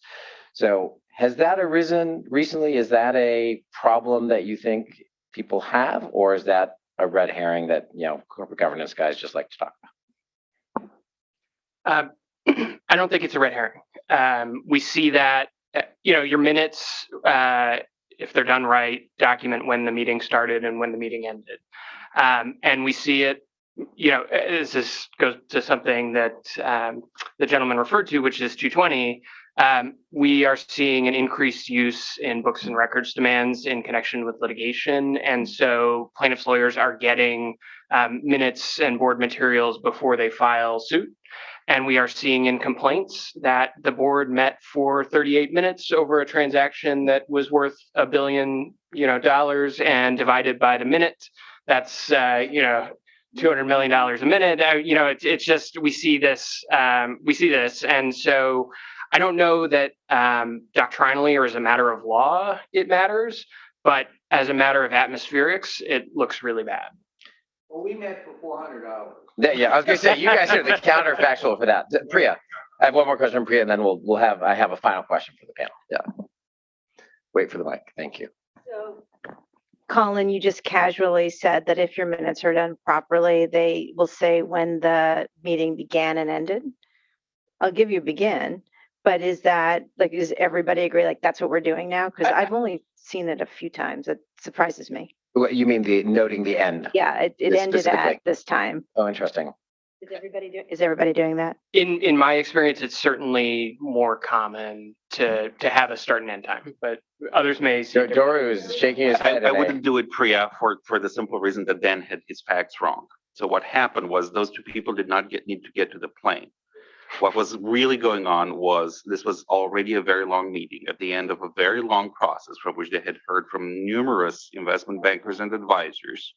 So has that arisen recently? Is that a problem that you think people have, or is that a red herring that corporate governance guys just like to talk about? I don't think it's a red herring. We see that your minutes, if they're done right, document when the meeting started and when the meeting ended, and we see it. This goes to something that the gentleman referred to, which is 220. We are seeing an increased use in books and records demands in connection with litigation. And so plaintiffs' lawyers are getting minutes and board materials before they file suit. And we are seeing in complaints that the board met for 38 minutes over a transaction that was worth $1 billion, and divided by the minute. That's, $200 million a minute. It's just, we see this. And so I don't know that doctrinally or as a matter of law it matters, but as a matter of atmospherics, it looks really bad. Well, we met for 400 hours. Yeah, I was going to say, you guys are the counterfactual for that. Priya, I have one more question from Priya, and then I have a final question for the panel. Yeah. Wait for the mic. Thank you. So, Colin, you just casually said that if your minutes are done properly, they will say when the meeting began and ended. I'll give you begin, but is everybody agree? Like that's what we're doing now? Because I've only seen it a few times. It surprises me. What you mean noting the end? Yeah, it ended at this time. Oh, interesting. Is everybody doing that? In my experience, it's certainly more common to have a start and end time, but others may. Doru is shaking his head. I wouldn't do it, Priya, for the simple reason that Dan had his facts wrong. So what happened was those two people did not need to get to the plane. What was really going on was this was already a very long meeting at the end of a very long process from which they had heard from numerous investment bankers and advisors.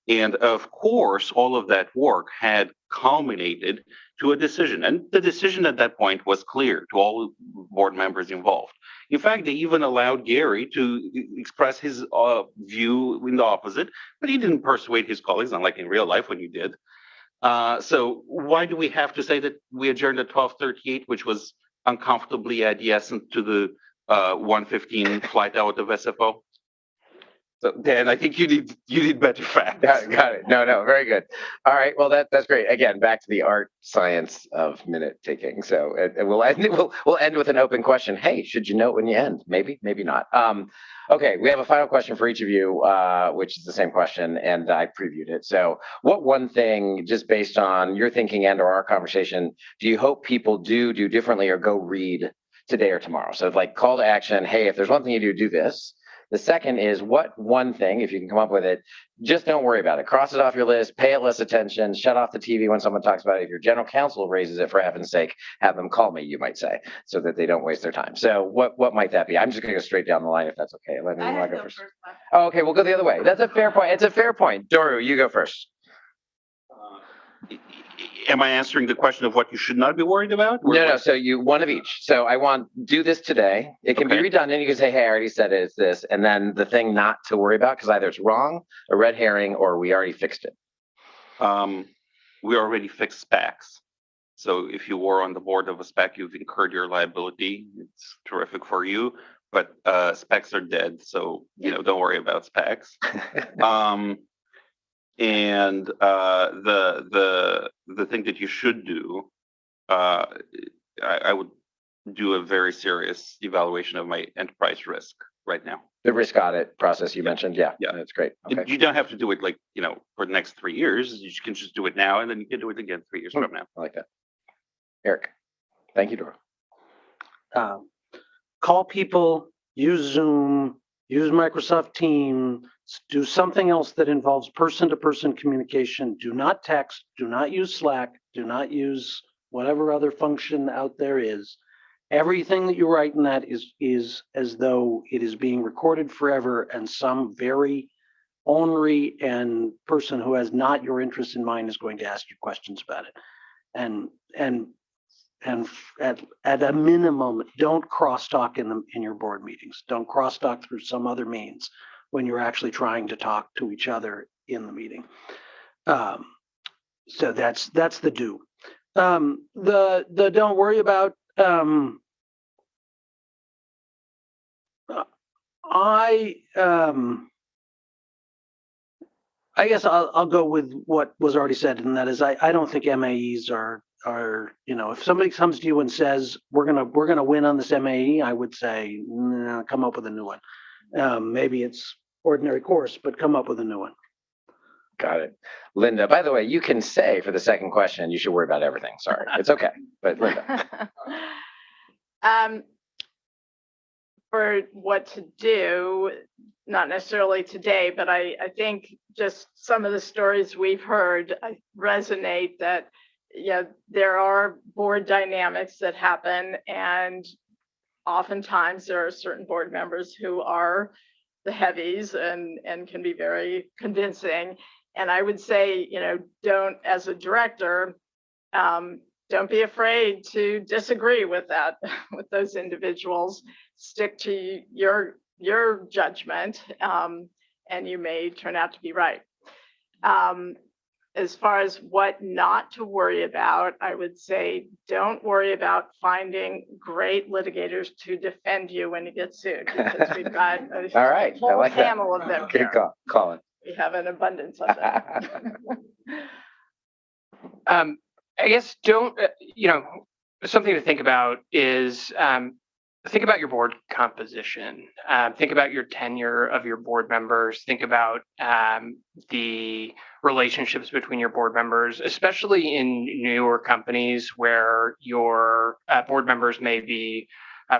And of course, all of that work had culminated to a decision. And the decision at that point was clear to all board members involved. In fact, they even allowed Gary to express his view in the opposite, but he didn't persuade his colleagues, unlike in real life when you did. So why do we have to say that we adjourned at 12:38, which was uncomfortably adjacent to the 1:15 flight out of SFO? So Dan, I think you need better facts. Got it. No, very good. All right. Well, that's great. Again, back to the art science of minute taking. So we'll end with an open question. Hey, should you note when you end? Maybe, maybe not. Okay, we have a final question for each of you, which is the same question, and I previewed it. So, what one thing, just based on your thinking and/or our conversation, do you hope people do differently or go read today or tomorrow? So, like call to action. Hey, if there's one thing you do this. The second is what one thing, if you can come up with it, just don't worry about it. Cross it off your list, pay it less attention, shut off the TV when someone talks about it. If your general counsel raises it, for heaven's sake, have them call me, you might say, so that they don't waste their time. So what might that be? I'm just going to go straight down the line if that's okay. Let me I had go to go first. first. Oh, okay, we'll go the other way. That's a fair point. It's a fair point. Doru, you go first. Am I answering the question of what you should not be worried about? No. So you one of each. So I want do this today. It can be redundant. You can say, "Hey, I already said it. It's this," and then the thing not to worry about because either it's wrong, a red herring, or we already fixed it. We already fixed SPACs. So if you were on the board of a SPAC, you've incurred your liability. It's terrific for you, but SPACs are dead. So don't worry about SPACs. And the thing that you should do, I would do a very serious evaluation of my enterprise risk right now. The risk audit process you mentioned, yeah, that's great. Okay. You don't have to do it for the next 3 years. You can just do it now, and then you can do it again 3 years from now. I like that. Eric, thank you, Dora. Call people, use Zoom, use Microsoft Teams, do something else that involves person-to-person communication. Do not text, do not use Slack, do not use whatever other function out there is. Everything that you write in that is as though it is being recorded forever, and some very ornery and person who has not your interest in mind is going to ask you questions about it. And at a minimum, don't crosstalk in your board meetings. Don't crosstalk through some other means when you're actually trying to talk to each other in the meeting. So that's the do. The don't worry about. I guess I'll go with what was already said, and that is I don't think MAEs are if somebody comes to you and says we're gonna win on this MAE, I would say come up with a new one. Maybe it's ordinary course, but come up with a new one. Got it. Linda, by the way, you can say for the second question, you should worry about everything. Sorry, it's okay. But Linda. For what to do, not necessarily today, but I think just some of the stories we've heard resonate that there are board dynamics that happen, and oftentimes there are certain board members who are the heavies and can be very convincing. And I would say, don't, as a director, don't be afraid to disagree with with those individuals. Stick to your judgment, and you may turn out to be right. As far as what not to worry about, I would say don't worry about finding great litigators to defend you when you get sued, because we've got a All right. whole like panel of them Good here. call, Colin. We have an abundance of them. I guess something to think about is think about your board composition. Think about your tenure of your board members. Think about the relationships between your board members, especially in newer companies where your board members may be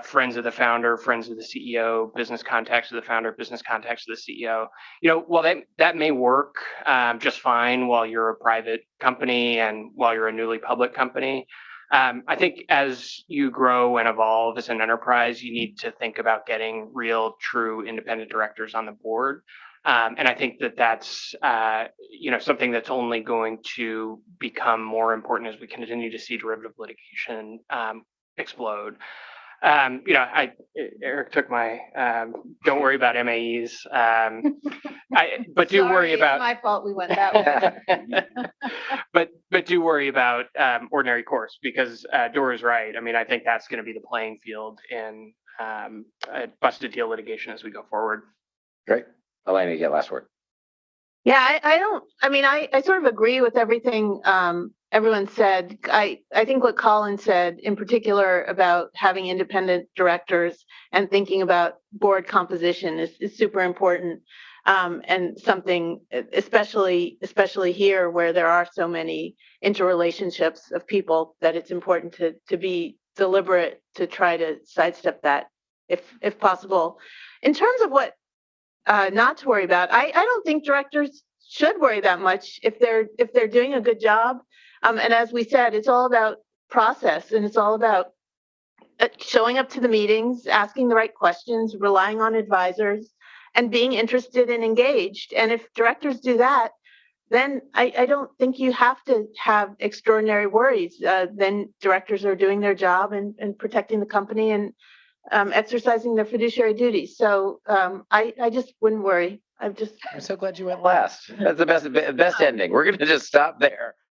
friends of the founder, friends of the CEO, business contacts of the founder, business contacts of the CEO. While that may work just fine while you're a private company and while you're a newly public company, I think as you grow and evolve as an enterprise, you need to think about getting real, true independent directors on the board. And I think that that's something that's only going to become more important as we continue to see derivative litigation explode. Eric took my don't worry about MAEs, but do worry about My fault we went that way. but do worry about ordinary course, because Dora is right. I mean, I think that's going to be the playing field in busted deal litigation as we go forward. Great. Elena, you get last word. Yeah, I sort of agree with everything everyone said. I think what Colin said in particular about having independent directors and thinking about board composition is super important, and something especially here where there are so many interrelationships of people, that it's important to be deliberate to try to sidestep that if possible. In terms of what not to worry about, I don't think directors should worry that much if they're doing a good job. And as we said, it's all about process, and it's all about showing up to the meetings, asking the right questions, relying on advisors, and being interested and engaged. And if directors do that, then I don't think you have to have extraordinary worries. Then directors are doing their job and protecting the company and exercising their fiduciary duties. So I just wouldn't worry. I'm so glad you went last. That's the best ending. We're going to just stop there.